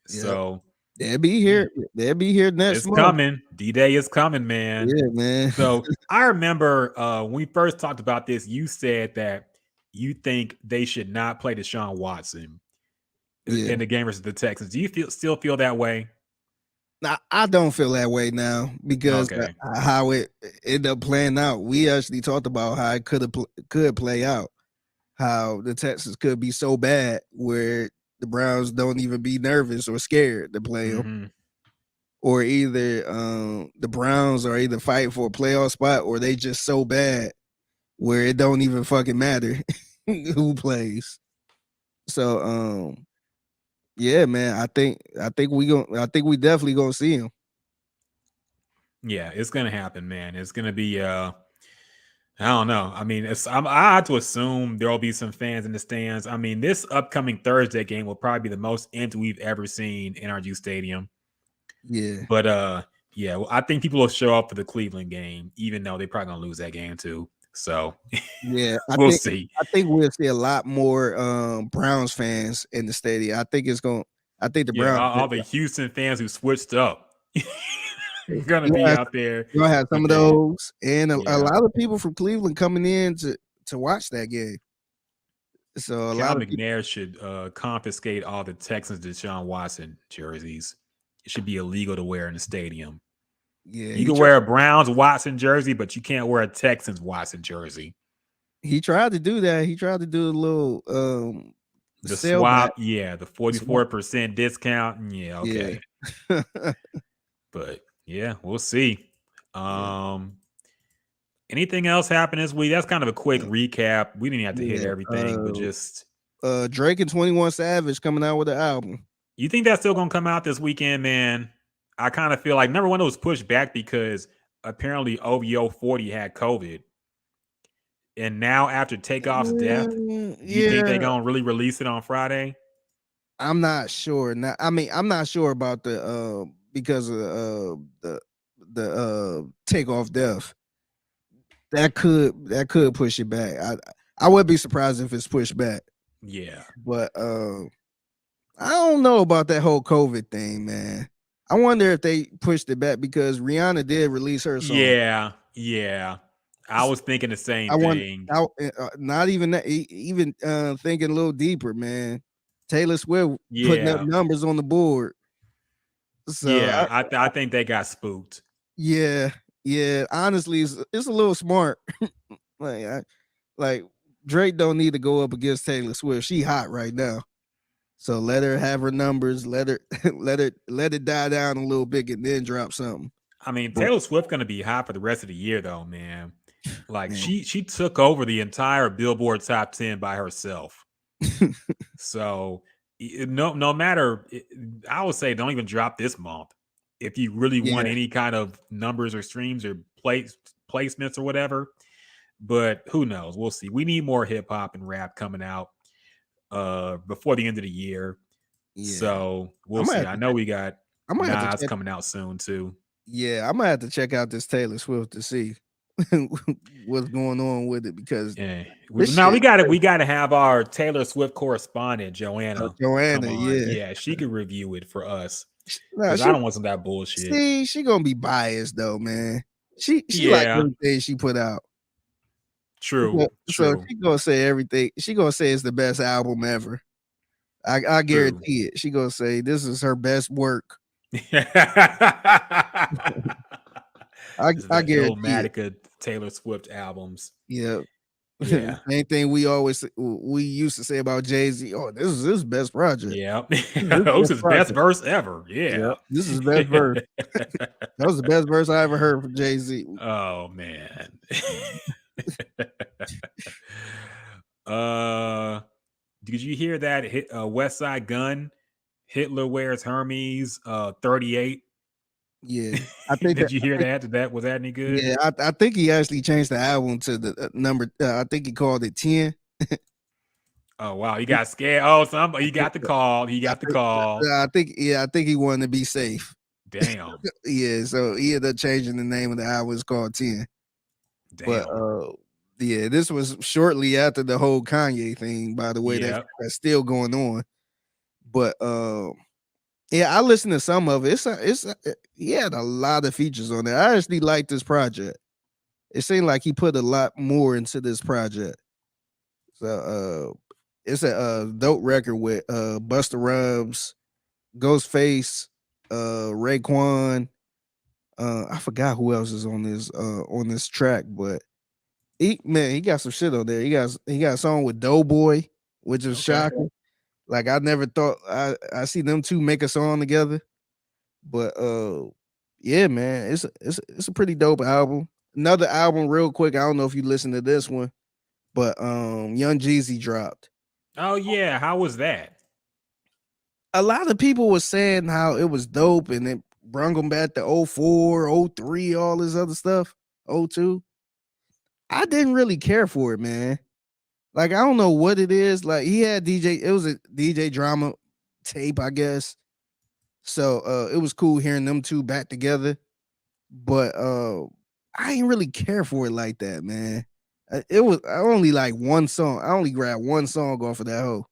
Yep. So They'll be yeah, here. They'll be here next it's month. coming. D-Day is coming, man. Yeah, man. So I remember when we first talked about this, you said that you think they should not play Deshaun Watson Yeah. in the game versus the Texans. Do you still feel that way? Now, I don't feel that way now because Okay. how it ended up playing out. We actually talked about how it could play out. How the Texans could be so bad where the Browns don't even be nervous or scared to play them, Mm-hmm. or either the Browns are either fighting for a playoff spot or they just so bad where it don't even fucking matter who plays. So yeah, man, I think we definitely gonna see him. Yeah, it's gonna happen, man. It's gonna be I don't know. I mean, I had to assume there will be some fans in the stands. I mean, this upcoming Thursday game will probably be the most empty we've ever seen in NRG Stadium. Yeah. But yeah, well, I think people will show up for the Cleveland game, even though they're probably gonna lose that game too. So Yeah, we'll see. I think we'll see a lot more Browns fans in the stadium. I think the Yeah, Browns all the Houston fans who switched up gonna you be out there gonna have some with of the those and a yeah. lot of people from Cleveland coming in to watch that game. So a Cal lot of people, McNair should confiscate all the Texans Deshaun Watson jerseys. It should be illegal to wear in the stadium. yeah, You can wear a Browns Watson jersey, but you can't wear a Texans Watson jersey. he tried to do that. He tried to do a little The sell back. swap, yeah, the Swap. 44% discount. Yeah, Yeah. okay. But yeah, we'll see. Yeah. Um Anything else happened this week? That's kind of a quick recap. We didn't have to hit Yeah. everything, but just Drake and 21 Savage coming out with an album. you think that's still gonna come out this weekend, man? I kind of feel like number one, it was pushed back because apparently OVO 40 had COVID. And now after Takeoff's death, you think they Yeah, gonna really release it on Friday? I'm not sure. Now, I mean, I'm not sure about the because of the takeoff death. That could push it back. I would be surprised if it's pushed back. Yeah. But I don't know about that whole COVID thing, man. I wonder if they pushed it back because Rihanna did release her song. Yeah. Yeah. I was thinking the same I want thing. not even that, even thinking a little deeper, man. Taylor Swift putting up Yeah. numbers on the board. So Yeah. I think they got spooked. yeah, yeah. Honestly, it's a little smart. like like Drake don't need to go up against Taylor Swift. She hot right now. So let her have her numbers. Let her let it die down a little bit and then drop something. I mean, But Taylor Swift gonna be hot for the rest of the year though, man. Like man, she took over the entire Billboard top 10 by herself. So no matter, I would say don't even drop this month if you really want yeah, any kind of numbers or streams or placements or whatever. But who knows? We'll see. We need more hip hop and rap coming out before the end of the year. yeah. So we'll I'm gonna see. have I to know check. we got I'm gonna have to Nas check. coming out soon too. Yeah, I'm gonna have to check out this Taylor Swift to see what's going on with it because Yeah. this Now shit. we gotta have our Taylor Swift correspondent, Joanna, come Joanna, on. yeah. Yeah, she could review it for us. No, Cause I don't want some of that bullshit. she gonna be biased though, man. She like Yeah, everything she put out. true, So true, she gonna say everything. She gonna say it's the best album ever. I true. guarantee it. She gonna say this is her best work. This is I the guarantee it. Illmatica Taylor Swift albums. Yeah. Yeah. Same thing we used to say about Jay-Z. Oh, this is his best project. Yeah. This is That his was best his best project. verse ever. Yeah. Yeah. This is his best verse. That was the best verse I ever heard from Jay-Z. Oh man. uh did you hear that West Side Gun Hitler Wears Hermes 38? Yeah. I think that Did you hear that? Was that any good? yeah, I think he actually changed the album to the number I think he called it 10. Oh wow, he got scared. Oh, he got the call. He I got the think call. I think he wanted to be safe. Damn. Yeah, so he ended up changing the name of the album. It's called 10. But Damn. yeah, this was shortly after the whole Kanye thing, by the way, Yeah. that's still going on. But yeah, I listened to some of it. He had a lot of features on there. I actually like this project. It seemed like he put a lot more into this project. So it's a dope record with Busta Rhymes, Ghostface, Raekwon. I forgot who else is on this track, but he got some shit on there. He got a song with Doughboy, which is Okay. shocking. Like I never thought I see them two make a song together. But yeah, man, it's a pretty dope album. Another album, real quick. I don't know if you listened to this one, but Young Jeezy dropped. Oh yeah, how was that? A lot of people were saying how it was dope and it brung them back to '04, '03, all this other stuff. '02. I didn't really care for it, man. Like I don't know what it is. Like he had it was a DJ drama tape, I guess. So it was cool hearing them two back together. But I ain't really care for it like that, man. It was I only like one song. I only grabbed one song off of that whole.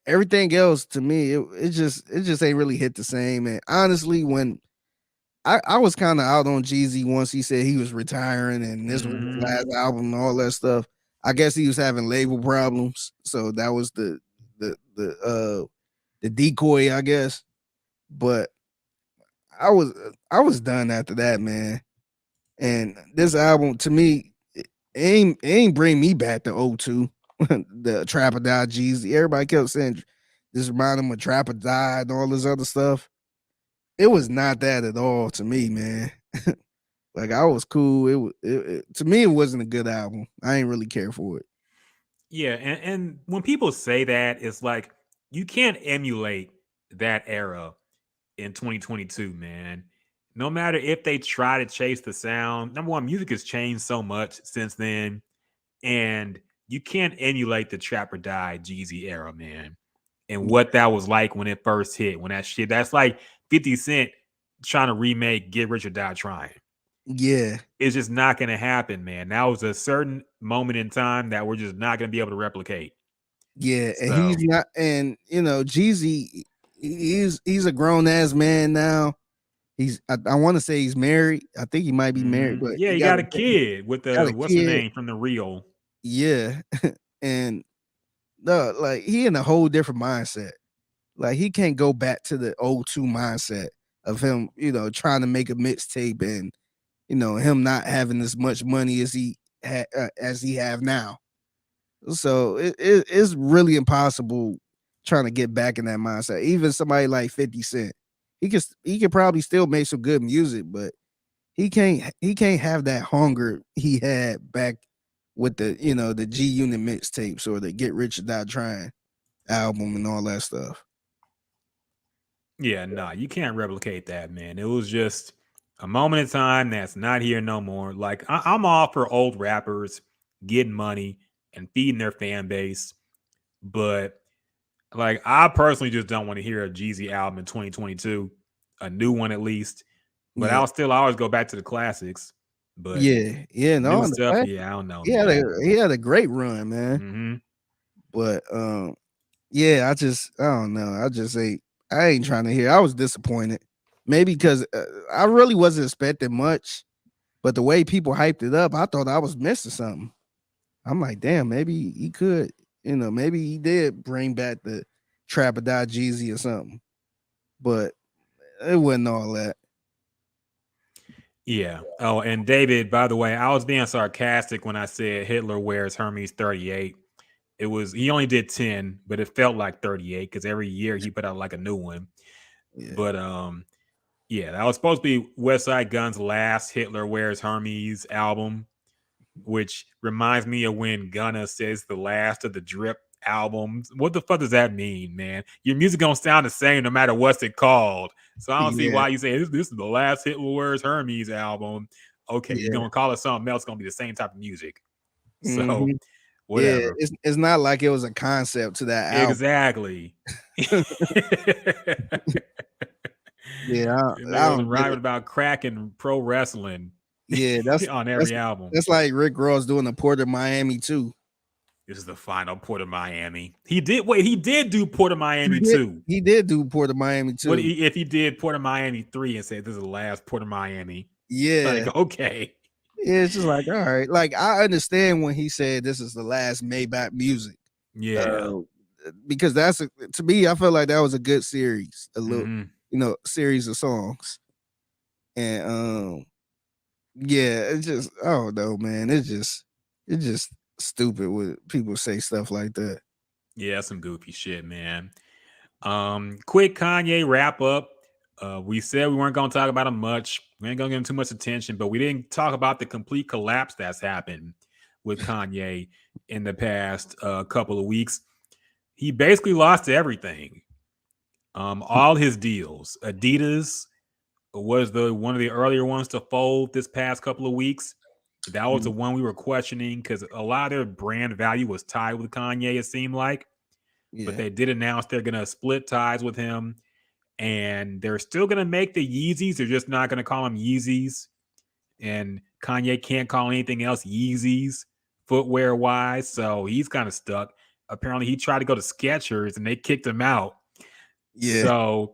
Everything else to me, it just ain't really hit the same. And honestly, when I was kind of out on Jeezy once he said he was retiring and this was his Hmm. last album and all that stuff. I guess he was having label problems, so that was the decoy, I guess. But I was done after that, man. And this album to me it ain't bring me back to '02. The Trap or Die Jeezy. Everybody kept saying this reminded him of Trap or Die and all this other stuff. It was not that at all to me, man. Like I was cool. To me, it wasn't a good album. I ain't really care for it. Yeah, and when people say that, it's like you can't emulate that era in 2022, man. No matter if they try to chase the sound, number one, music has changed so much since then, and you can't emulate the Trap or Die Jeezy era, man. And what that was like when it first hit, when that shit, that's like 50 Cent trying to remake Get Rich or Die Trying. Yeah, It's just not going to happen, man. That was a certain moment in time that we're just not going to be able to replicate. yeah, and he's So, not, and Jeezy, he's a grown ass man now. I want to say he's married. I think he might be married, but yeah, he you got a kid with got the, a what's the kid. name from the Rio? Yeah, and no, like he in a whole different mindset. Like he can't go back to the old two mindset of him, trying to make a mixtape and him not having as much money as as he have now. So it's really impossible trying to get back in that mindset. Even somebody like 50 Cent, he could probably still make some good music, but he can't have that hunger he had back with the G Unit mixtapes or the Get Rich or Die Trying album and all that stuff. Yeah, nah, you can't replicate that, man. It was just a moment in time that's not here no more. Like I'm all for old rappers getting money and feeding their fan base, but like I personally just don't want to hear a Jeezy album in 2022, a new one at least. But Yeah, I'll still always go back to the classics. But yeah. new No, in the stuff, fact, yeah, I don't know, he had a man. he had a great run, man. Hmm. But yeah, I don't know. I ain't trying to hear. I was disappointed. Maybe because I really wasn't expecting much, but the way people hyped it up, I thought I was missing something. I'm like, damn, maybe he could, maybe he did bring back the Trap or Die Jeezy or something. But it wasn't all that. Yeah. Oh, and David, by the way, I was being sarcastic when I said Hitler wears Hermes 38. It was he only did 10, but it felt like 38 because every year he put out like a new one. Yeah. But yeah, that was supposed to be West Side Gun's last Hitler Wears Hermes album, which reminds me of when Gunna says the last of the Drip albums. What the fuck does that mean, man? Your music gonna sound the same no matter what's it called. So I don't see Yeah. why you say this is the last Hitler Wears Hermes album. Okay, you're Yeah. gonna call it something else, it's gonna be the same type of music. So Hmm. Yeah. whatever. It's not like it was a concept to that album. Exactly. Yeah. I Nigga was don't get rhyming it. about crack and pro wrestling Yeah. That's on that's every album. that's like Rick Ross doing the Port of Miami too. This is the final Port of Miami. He did wait. He did do Port of He Miami did. too. He did do Port of Miami What too. if he did Port of Miami 3 and said this is the last Port of Miami? Yeah. Like okay, Yeah, it's just like, all right. Like I understand when he said this is the last Maybach music. yeah. Uh, because to me, I felt like that was a good series, a little, Hmm. series of songs. And yeah, it's just I don't know, man. It's just stupid when people say stuff like that. Yeah, some goofy shit, man. Quick Kanye wrap up. We said we weren't gonna talk about him much. We ain't gonna give him too much attention, but we didn't talk about the complete collapse that's happened with Kanye in the past couple of weeks. He basically lost everything. All his deals. Adidas was the one of the earlier ones to fold this past couple of weeks. That was the Mm, one we were questioning because a lot of their brand value was tied with Kanye, it seemed like. But yeah, they did announce they're going to split ties with him and they're still going to make the Yeezys. They're just not going to call them Yeezys. And Kanye can't call anything else Yeezys footwear wise. So he's kind of stuck. Apparently, he tried to go to Skechers and they kicked him out. yeah. So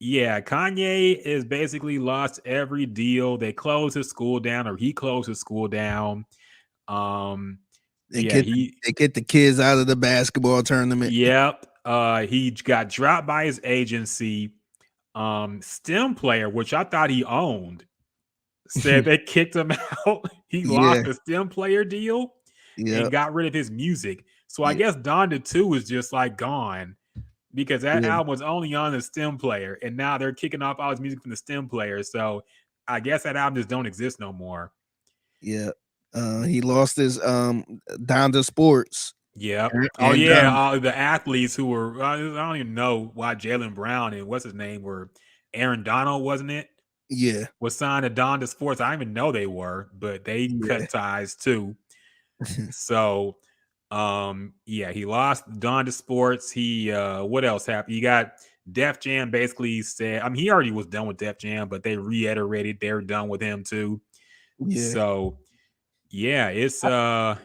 yeah, Kanye is basically lost every deal. They closed his school down, or he closed his school down. Um, They yeah, get the, he, they get the kids out of the basketball tournament. yep. He got dropped by his agency. Stem player, which I thought he owned, said they kicked him out. He Yeah, lost the stem player deal and yep, got rid of his music. So I yeah, guess Donda 2 is just like gone because that yeah, album was only on the stem player, and now they're kicking off all his music from the stem player. So I guess that album just don't exist no more. yeah. He lost his down to sports Yep. Oh and yeah, all the athletes who were I don't even know why Jalen Brown and what's his name were Aaron Donald, wasn't it? Yeah, Was signed to Donda Sports. I didn't even know they were, but they yeah, cut ties too. So, yeah, he lost Donda Sports. He, what else happened? You got Def Jam basically said, I mean, he already was done with Def Jam, but they reiterated they're done with him too. yeah. So, yeah, it's How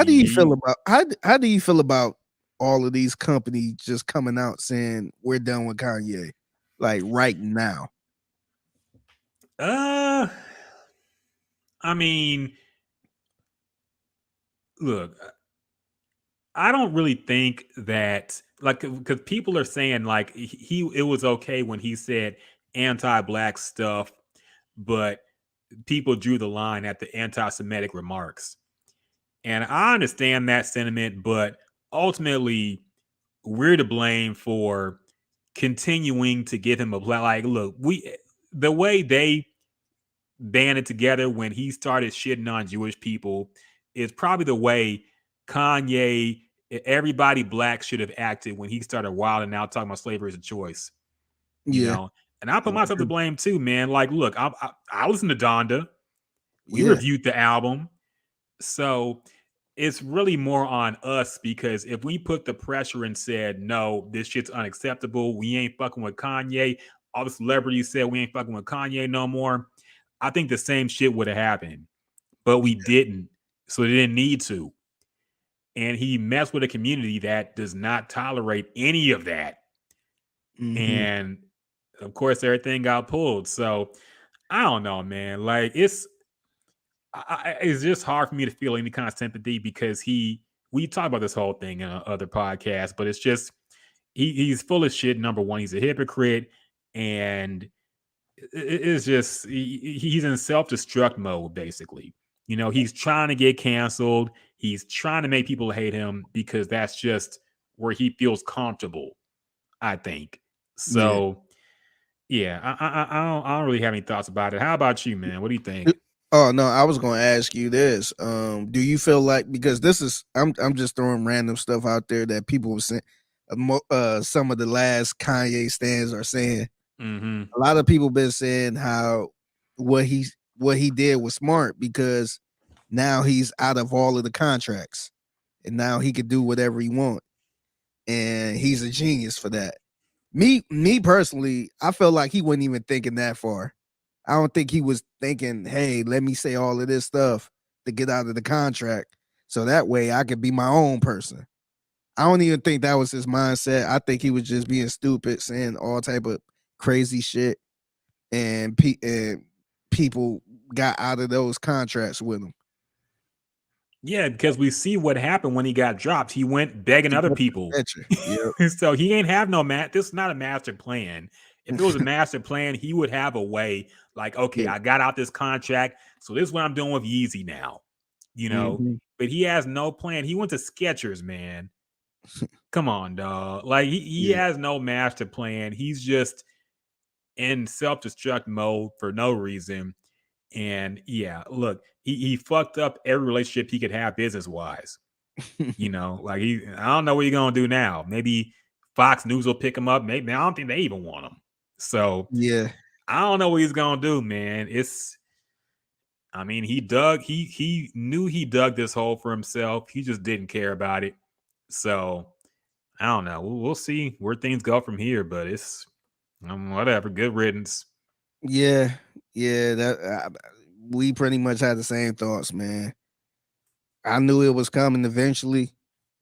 do you feel he, about how do you feel about all of these companies just coming out saying we're done with Kanye, like right now? uh, I mean, look, I don't really think that like because people are saying like he it was okay when he said anti-black stuff, but people drew the line at the anti-Semitic remarks. And I understand that sentiment, but ultimately we're to blame for continuing to give him a like look, we the way they banded together when he started shitting on Jewish people is probably the way Kanye, everybody black should have acted when he started wilding out talking about slavery as a choice, you Yeah, know. And I put I myself to agree. blame too, man. Like, look, I listen to Donda. We Yeah. reviewed the album. So it's really more on us because if we put the pressure and said, no, this shit's unacceptable, we ain't fucking with Kanye, all the celebrities said we ain't fucking with Kanye no more, I think the same shit would have happened. But we didn't. So they didn't need to. And he messed with a community that does not tolerate any of that. Hmm. And of course, everything got pulled. So I don't know, man. Like it's just hard for me to feel any kind of sympathy because we talk about this whole thing in other podcasts, but it's just he's full of shit. Number one, he's a hypocrite, and it's just he's in self-destruct mode basically. You know, he's trying to get canceled. He's trying to make people hate him because that's just where he feels comfortable, I think. Yeah. So yeah, I don't really have any thoughts about it. How about you, man? What do you Uh, think? Oh no, I was gonna ask you this. Do you feel like because this is I'm just throwing random stuff out there that people were saying some of the last Kanye stands are saying. Mm-hmm. A lot of people been saying how what he what he did was smart because now he's out of all of the contracts and now he could do whatever he want and he's a genius for that. Me personally, I felt like he wasn't even thinking that far. I don't think he was thinking, "Hey, let me say all of this stuff to get out of the contract, so that way I could be my own person." I don't even think that was his mindset. I think he was just being stupid, saying all type of crazy shit, and people got out of those contracts with him. Yeah, because we see what happened when he got dropped. He went begging He other went to people. the Etcher. Yep. So he ain't have no This is not a master plan. If it was a master plan, he would have a way like, okay, Yeah. I got out this contract, so this is what I'm doing with Yeezy now. You know, Mhm. but he has no plan. He went to Skechers, man. Come on, dog. Like he Yeah. has no master plan. He's just in self-destruct mode for no reason. And yeah, look, he fucked up every relationship he could have business wise. You know, like I don't know what you're gonna do now. Maybe Fox News will pick him up. Maybe I don't think they even want him. So Yeah. I don't know what he's gonna do, man. I mean, he knew he dug this hole for himself. He just didn't care about it. So I don't know. We'll see where things go from here, but it's whatever. Good riddance. Yeah. Yeah. We pretty much had the same thoughts, man. I knew it was coming eventually.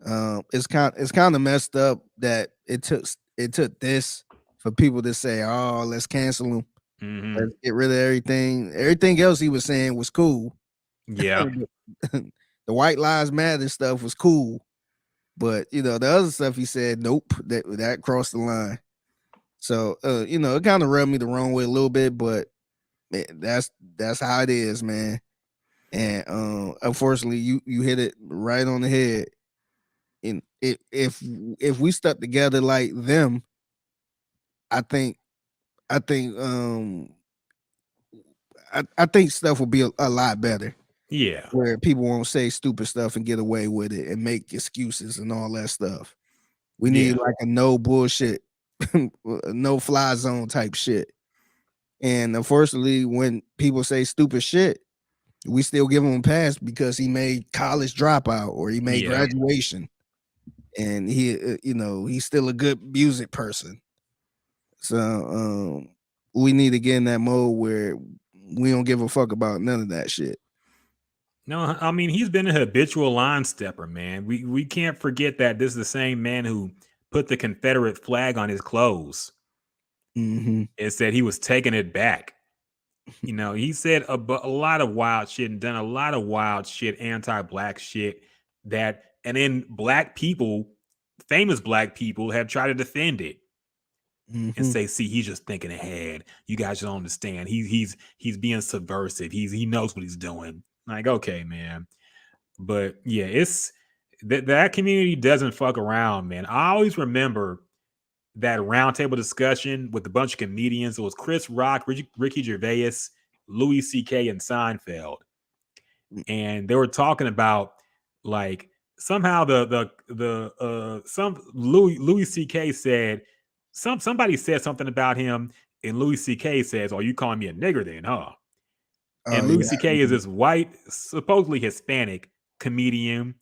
It's kind of messed up that it took this for people to say, "Oh, let's cancel him. Hmm. Let's get rid of everything." Everything else he was saying was cool. Yeah. the White Lives Matter stuff was cool, but the other stuff he said, nope, that crossed the line. So it kind of rubbed me the wrong way a little bit, but that's how it is, man. And unfortunately, you hit it right on the head. And if we stuck together like them, I think I think I think stuff will be a lot better. Yeah. Where people won't say stupid stuff and get away with it and make excuses and all that stuff. We need Yeah. like a no bullshit, no fly zone type shit. And unfortunately, when people say stupid shit, we still give him a pass because he made college dropout or he made Yeah. graduation, and he's still a good music person. So we need to get in that mode where we don't give a fuck about none of that shit. No, I mean he's been a habitual line stepper, man. We can't forget that this is the same man who put the Confederate flag on his clothes Mm-hmm. and said he was taking it back. He said a lot of wild shit and done a lot of wild shit, anti-black shit and then black people, famous black people, have tried to defend it and Mm-hmm. say, "See, he's just thinking ahead. You guys don't understand. He's being subversive. He knows what he's doing." Like, okay, man. But yeah, it's that community doesn't fuck around, man. I always remember that roundtable discussion with a bunch of comedians. It was Chris Rock, Ricky Gervais, Louis C.K., and Seinfeld, and they were talking about like somehow some Louis C.K. said somebody said something about him, and Louis C.K. says, "Oh, you calling me a nigger then, huh?" Oh And yeah. Louis C.K. is this white, supposedly Hispanic comedian.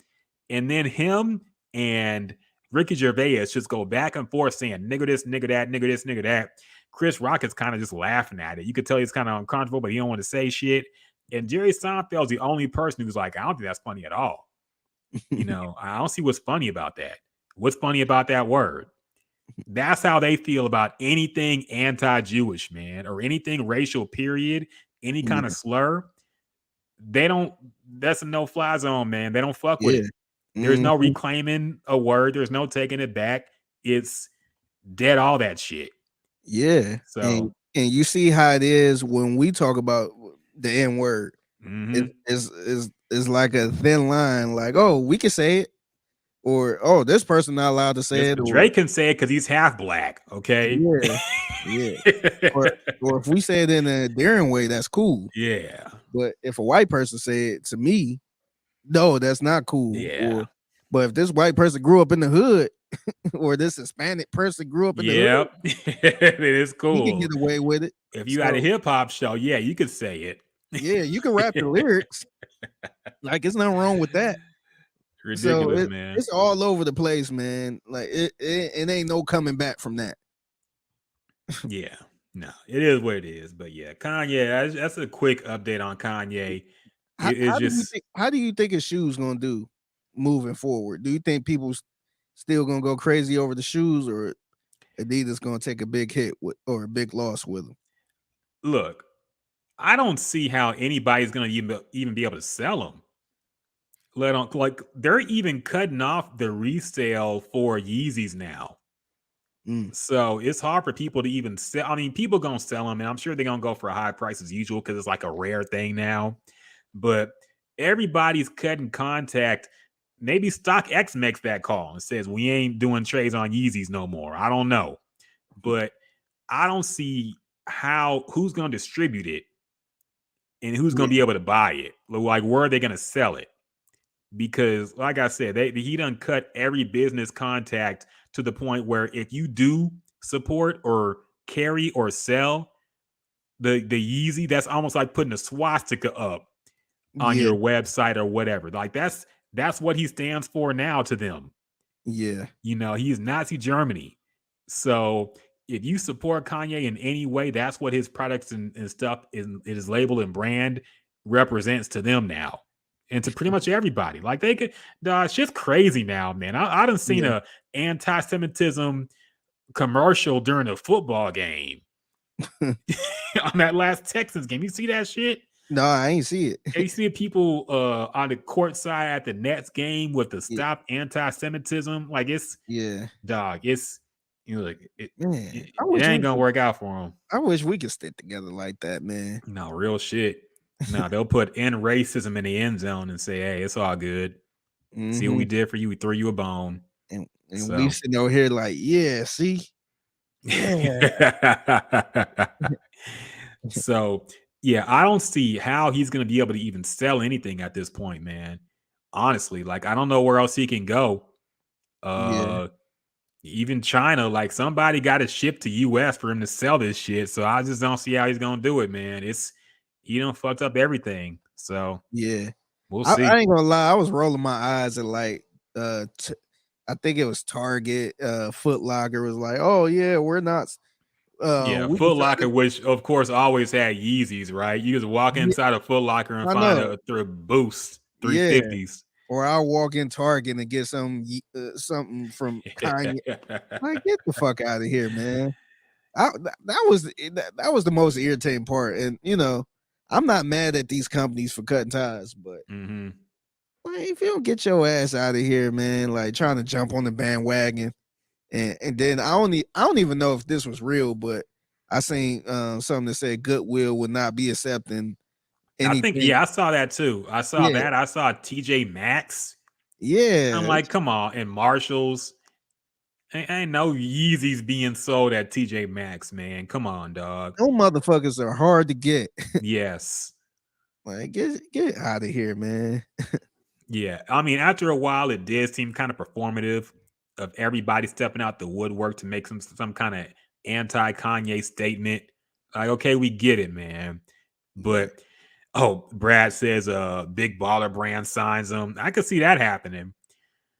And then him and Ricky Gervais just go back and forth saying nigger this, nigger that, nigger this, nigger that. Chris Rock is kind of just laughing at it. You could tell he's kind of uncomfortable, but he don't want to say shit. And Jerry Seinfeld's the only person who's like, I don't think that's funny at all. I don't see what's funny about that. What's funny about that word? That's how they feel about anything anti-Jewish, man, or anything racial, period, any kind of Yeah. slur. They don't, that's a no-fly zone, man. They don't fuck with Yeah. it. There's no Mm-hmm. reclaiming a word. There's no taking it back. It's dead all that shit. Yeah. And So, and you see how it is when we talk about the N word. It mm-hmm. is like a thin line, like, oh, we can say it, or oh, this person not allowed to say it, or Drake can say it because he's half black. Okay. yeah, yeah. Or or if we say it in a daring way, that's cool. Yeah. But if a white person say it to me, no, that's not cool. Yeah. Or but if this white person grew up in the hood, or this Hispanic person grew up in the hood, Yep. It is he can get cool. away with it. If you had a So hip hop show, yeah, you could say yeah, you can rap the it. lyrics. Like it's nothing wrong with that. So Ridiculous, man. it's all over the place, man. Like it ain't no coming back from that. Yeah. No, it is what it is. But yeah, Kanye, that's a quick update on Kanye. It is just, How do you think his shoes gonna do moving forward? Do you think people still gonna go crazy over the shoes, or Adidas gonna take a big hit with, or a big loss with them? look, I don't see how anybody's going to even be able to sell them. Let on, like, they're even cutting off the resale for Yeezys now. Mm, So it's hard for people to even sell. I mean, people gonna sell them, and I'm sure they're gonna go for a high price as usual because it's like a rare thing now. But everybody's cutting contact. Maybe StockX makes that call and says we ain't doing trades on Yeezys no more. I don't know, but I don't see who's gonna distribute it and who's yeah, gonna be able to buy it. Like, where are they gonna sell it? Because like I said, he done cut every business contact to the point where if you do support or carry or sell the Yeezy, that's almost like putting a swastika up on yeah, your website or whatever. Like that's what he stands for now to them. yeah, He is Nazi Germany. So if you support Kanye in any way, that's what his products and stuff is his label and brand represents to them now. And to pretty much everybody. Like they could shit's crazy now, man. I done seen yeah. a anti-Semitism commercial during a football game on that last Texans game. You see that shit? No, I ain't see it. You see people on the court side at the Nets game with the Yeah, stop anti-Semitism. Like it's yeah. it's like Man, it ain't gonna work out for them. I wish we could stick together like that, man. No, real shit. No, they'll put in racism in the end zone and say, "Hey, it's all good. See what Mm-hmm. we did for you. We threw you a bone." And we So, sitting over here like, yeah, see, yeah, so yeah, I don't see how he's gonna be able to even sell anything at this point, man. Honestly, like I don't know where else he can go. yeah, Uh, Even China, like somebody got to ship to US for him to sell this shit. So I just don't see how he's gonna do it, man. It's he done fucked up everything. So Yeah. we'll I see. ain't gonna lie, I was rolling my eyes at like I think it was Target, Foot Locker was like, "Oh yeah, we're not Yeah, we Foot decided." Locker, which of course always had Yeezys, right? You just walk Yeah, inside a Foot Locker and I find know. a through Boost Yeah. 350s. Or I'll walk in Target and get something from Kanye. Like, get the fuck out of here, man. That was that was the most irritating part. And I'm not mad at these companies for cutting ties, but hmm like, if you don't get your ass out of here, man, like trying to jump on the bandwagon, and then I don't even know if this was real, but I seen something that said Goodwill would not be accepting I think, anything. yeah, I saw that too. I saw Yeah, that. I saw TJ Maxx. I'm yeah. like, come on, and Marshalls. Ain't no Yeezys being sold at TJ Maxx, man. Come on, dog. Those motherfuckers are hard to get. Yes. Like, get out of here, man. Yeah. I mean, after a while, it did seem kind of performative of everybody stepping out the woodwork to make some kind of anti Kanye statement. Like, okay, we get it, man. Yeah, But oh, Brad says big baller brand signs them. I could see that happening.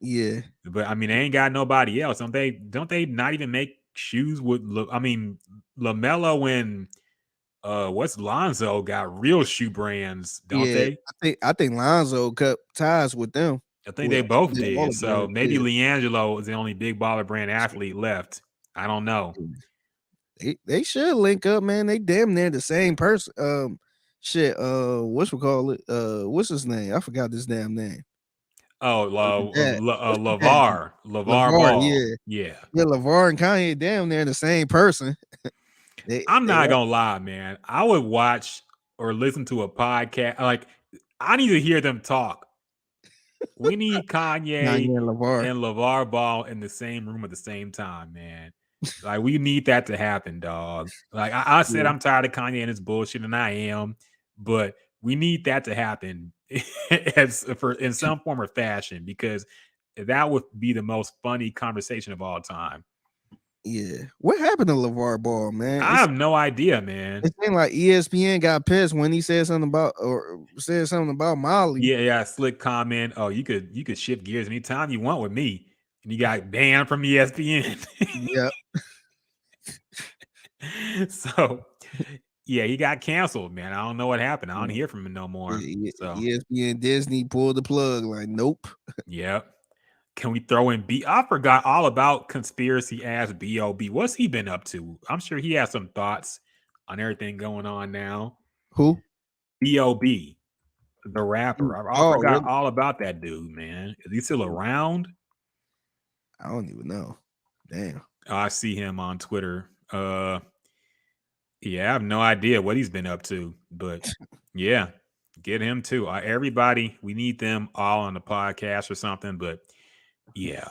yeah, But I mean, they ain't got nobody else. Don't they not even make shoes with I mean, LaMelo and what's Lonzo got real shoe brands, don't yeah. they? I think Lonzo cut ties with them I think with they both Big did. Baller So Brand. maybe Yeah, Leangelo is the only big baller brand athlete left. I don't know. yeah. They should link up, man. They damn near the same person. Shit. What's we call it? What's his name? I forgot his damn name. Oh, The dad. What's the dad name? Lavar Levar. Ball. Yeah, Yeah. yeah. Levar and Kanye damn near the same person. I'm They not are gonna lie, man. I would watch or listen to a podcast. Like, I need to hear them talk. We need Kanye Kanye and Levar. and LeVar Ball in the same room at the same time, man. Like, we need that to happen, dog. Like, I said, Yeah, I'm tired of Kanye and his bullshit, and I am, but we need that to happen as for in some form or fashion because that would be the most funny conversation of all time. yeah. What happened to Levar Ball, man? I have no idea, man. It seemed like ESPN got pissed when he said something about or said something about Molly. Yeah, yeah. Slick comment. Oh, you could shift gears anytime you want with me, and you got banned from ESPN. Yeah, So, yeah, he got canceled, man. I don't know what happened. I don't yeah. hear from him no more. So, ESPN Disney pulled the plug. Like, nope. yeah. Can we throw in B? I forgot all about conspiracy ass Bob. What's he been up to? I'm sure he has some thoughts on everything going on now. Who? Bob, the rapper. I Oh, forgot really? all about that dude, man. Is he still around? I don't even know. Damn. Oh, I see him on Twitter. Yeah, I have no idea what he's been up to, but yeah, get him too. Everybody, we need them all on the podcast or something. But yeah.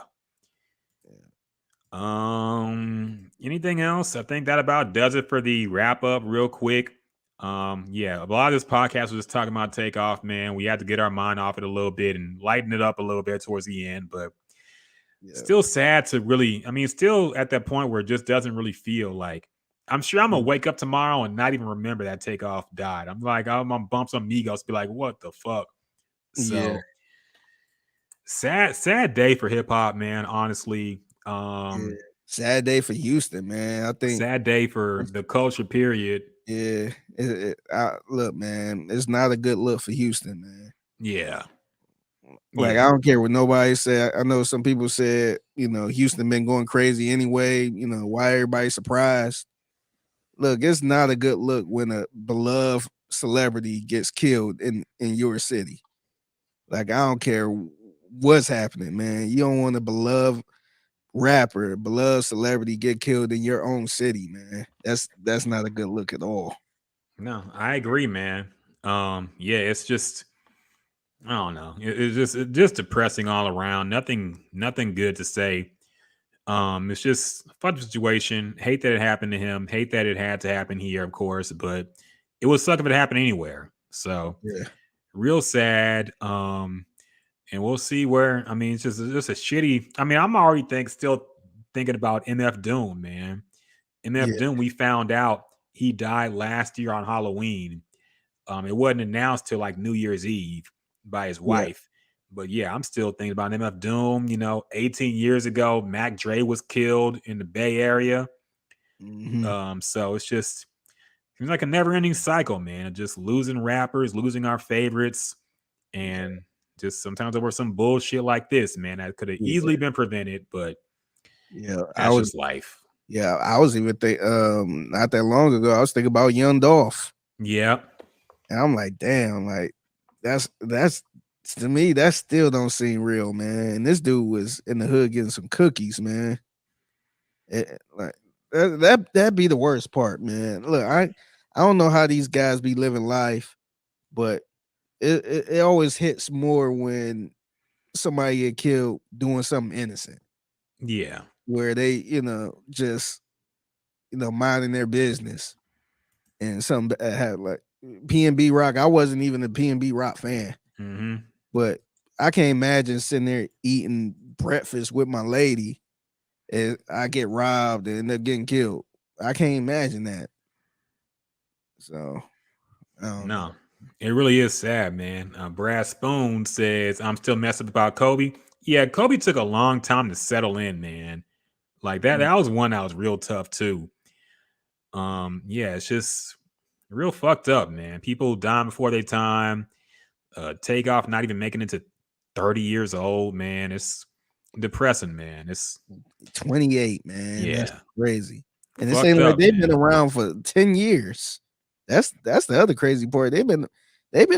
Anything else? I think that about does it for the wrap up, real quick. Yeah, a lot of this podcast was just talking about Takeoff, man. We had to get our mind off it a little bit and lighten it up a little bit towards the end, but Yeah. still sad to really. I mean, still at that point where it just doesn't really feel like. I'm sure I'm gonna wake up tomorrow and not even remember that Takeoff died. I'm like, I'm gonna bump some Migos, be like, what the fuck? Yeah. So sad day for hip hop, man. Honestly, Yeah. Sad day for Houston, man. I think. sad day for the culture. Period. Yeah. Look, man. It's not a good look for Houston, man. Yeah, Like, yeah. I don't care what nobody said. I know some people said, Houston been going crazy anyway. Why everybody surprised? Look, it's not a good look when a beloved celebrity gets killed in your city. Like, I don't care what's happening, man. You don't want a beloved rapper, beloved celebrity get killed in your own city, man. That's not a good look at all. No, I agree, man. Yeah, it's just I don't know. It's just depressing all around. Nothing good to say. It's just a fun situation. Hate that it happened to him. Hate that it had to happen here, of course, but it would suck if it happened anywhere. So Yeah. real sad. And we'll see where. I mean, it's just a shitty. I mean, I'm already still thinking about MF Doom, man. MF Yeah, Doom, we found out he died last year on Halloween. It wasn't announced till like New Year's Eve by his yeah. wife. But yeah, I'm still thinking about MF Doom. 18 years ago, Mac Dre was killed in the Bay Area. Hmm. So it's just seems like a never-ending cycle, man. Just losing rappers, losing our favorites, and just sometimes over some bullshit like this, man. That could have Yeah, easily been prevented, but yeah. I that's was, just life. yeah, I was even not that long ago. I was thinking about Young Dolph, Yeah. and I'm like, damn, like that's to me that still don't seem real, man. And this dude was in the hood getting some cookies, man. Like that be the worst part, man. Look, I don't know how these guys be living life, but it always hits more when somebody get killed doing something innocent, Yeah. where they just minding their business and some had like PNB Rock. I wasn't even a PNB Rock fan, Mm-hmm. but I can't imagine sitting there eating breakfast with my lady and I get robbed and end up getting killed. I can't imagine that. So I don't know. No, it really is sad, man. Brad Spoon says, I'm still messed up about Kobe. Yeah, Kobe took a long time to settle in, man. Like that was one that was real tough too. Yeah, it's just real fucked up, man. People dying before their time. Takeoff not even making it to 30 years old, man. It's depressing, man. It's 28, man. That's yeah, crazy. And it fucked seems like up, they've been man. around for 10 years. That's the other crazy part. They've been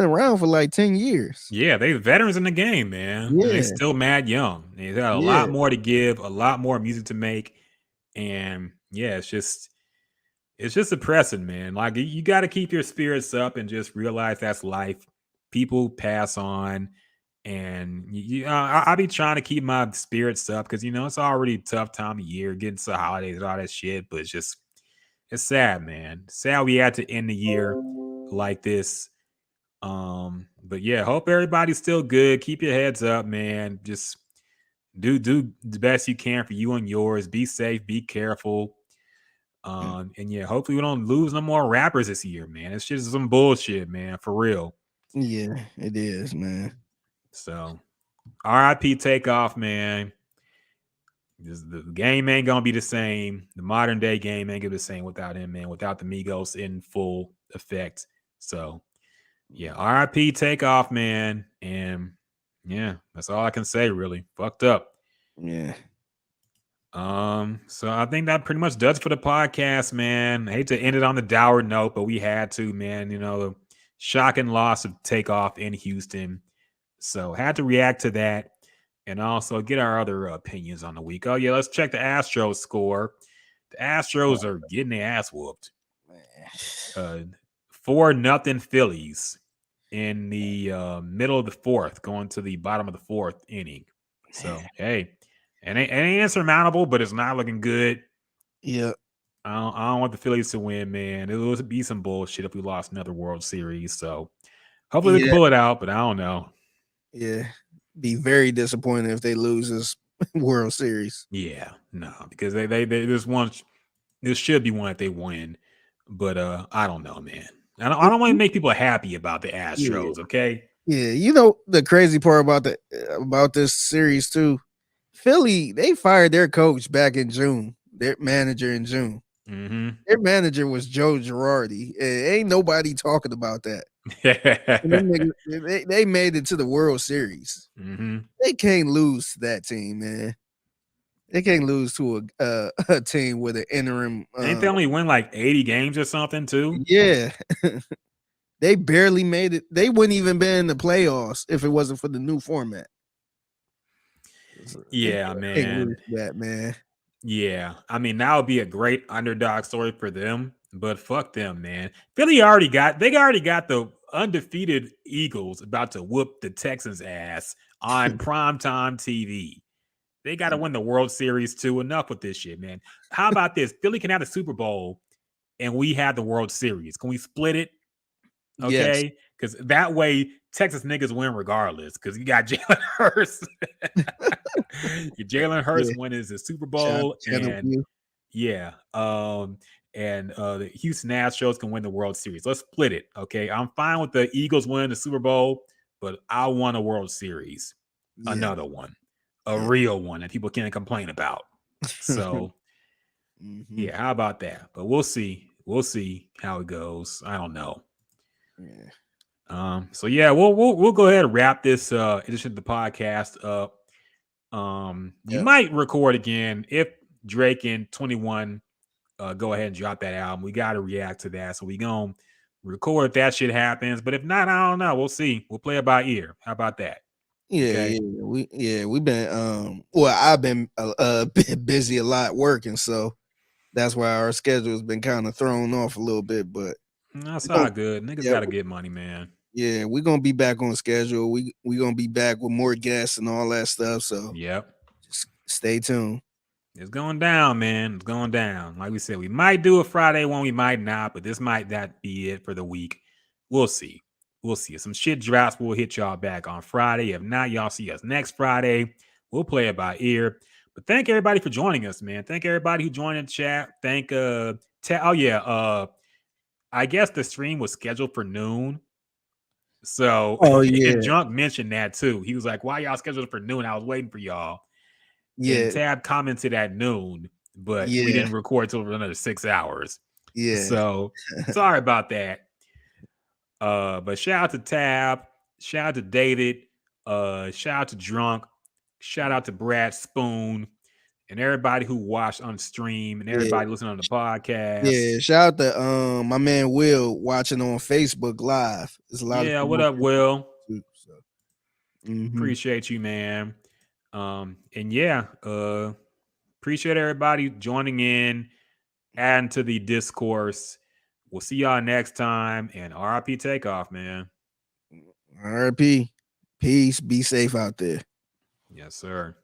around for like 10 years. Yeah, they veterans in the game, man, and they Yeah, still mad young. They got a lot yeah. more to give, a lot more music to make, and yeah, it's just depressing, man. Like you got to keep your spirits up and just realize that's life. People pass on, and I be trying to keep my spirits up because it's already a tough time of year, getting to the holidays and all that shit. But it's sad, man. Sad we had to end the year like this. But yeah, hope everybody's still good. Keep your heads up, man. Just do the best you can for you and yours. Be safe, be careful. And yeah, hopefully we don't lose no more rappers this year, man. It's just some bullshit, man, for real. Yeah, it is, man. So RIP Takeoff, man. The game ain't gonna be the same. The modern day game ain't gonna be the same without him, man, without the Migos in full effect. So yeah, RIP Takeoff, man. And yeah, that's all I can say, really. Fucked up. Yeah. So I think that pretty much does it for the podcast, man. I hate to end it on the dour note, but we had to, man. Shocking loss of Takeoff in Houston. So had to react to that and also get our other opinions on the week. Oh yeah, let's check the Astros score. The Astros are getting their ass whooped. Man. 4-0 Phillies in the middle of the fourth, going to the bottom of the fourth inning. So hey, it ain't insurmountable, but it's not looking good. Yeah. I don't want the Phillies to win, man. It would be some bullshit if we lost another World Series. So hopefully we can Yeah. pull it out, but I don't know. Yeah. Be very disappointed if they lose this World Series. Yeah, no, because they this should be one that they win, but I don't know, man. I don't want to make people happy about the Yeah. Astros. Okay. Yeah. The crazy part about this series too. Philly, they fired their coach back in June, their manager in June. Mm-hmm. Their manager was Joe Girardi. Ain't nobody talking about that. And them niggas, they made it to the World Series. Mm-hmm. They can't lose to that team, man. They can't lose to a team with an interim. Ain't they only win like 80 games or something too? Yeah, they barely made it. They wouldn't even been in the playoffs if it wasn't for the new format. They Yeah, can't man. lose to that, man. Yeah, I mean that would be a great underdog story for them, but fuck them, man. They already got the undefeated Eagles about to whoop the Texans' ass on primetime TV. They got to win the World Series too. Enough with this shit, man. How about this? Philly can have the Super Bowl, and we have the World Series. Can we split it? Yes, Okay. because that way Texas niggas win regardless. Because you got Jalen Hurts, Jalen Hurts Yeah. winning the Super Shout Bowl, out to and you. yeah, and the Houston Astros can win the World Series. Let's split it, okay? I'm fine with the Eagles winning the Super Bowl, but I want a World Series, Yeah. another one, a Yeah. real one that people can't complain about. So hmm yeah, how about that? But we'll see. We'll see how it goes. I don't know. Yeah. So yeah, we'll go ahead and wrap this edition of the podcast up. We Yep. might record again if Drake and 21 go ahead and drop that album. We got to react to that. So we gonna record if that shit happens. But if not, I don't know. We'll see. We'll play it by ear. How about that? Yeah, Okay. we've been well, I've been been busy a lot working, so that's why our schedule's been kind of thrown off a little bit. But That's we gonna all good. Niggas yeah got to get money, man. yeah we're gonna be back on schedule. We gonna be back with more guests and all that stuff. So Yep. just stay tuned. It's going down, man. It's going down. Like we said, we might do a Friday one, we might not, but this might not be it for the week. We'll see. We'll see. If some shit drops, we'll hit y'all back on Friday. If not, y'all see us next Friday. We'll play it by ear. But thank everybody for joining us, man. Thank everybody who joined in the chat. Thank oh yeah, I guess the stream was scheduled for noon. So Oh and yeah, Junk mentioned that too. He was like, "Why y'all scheduled for noon? I was waiting for y'all." And yeah, Tab commented at noon, but we yeah, didn't record till another 6 hours. yeah, So sorry about that. But shout out to Tab, shout out to Dated, shout out to Drunk, shout out to Brad Spoon, and everybody who watched on stream and yeah, everybody listening on the podcast. yeah. Shout out to my man Will watching on Facebook Live. There's a lot of Yeah, people what on up, Facebook Will? too. So. Mm-hmm. Appreciate you, man. And yeah, appreciate everybody joining in, adding to the discourse. We'll see y'all next time. And RIP Takeoff, man. RIP. Peace. Be safe out there. Yes, sir.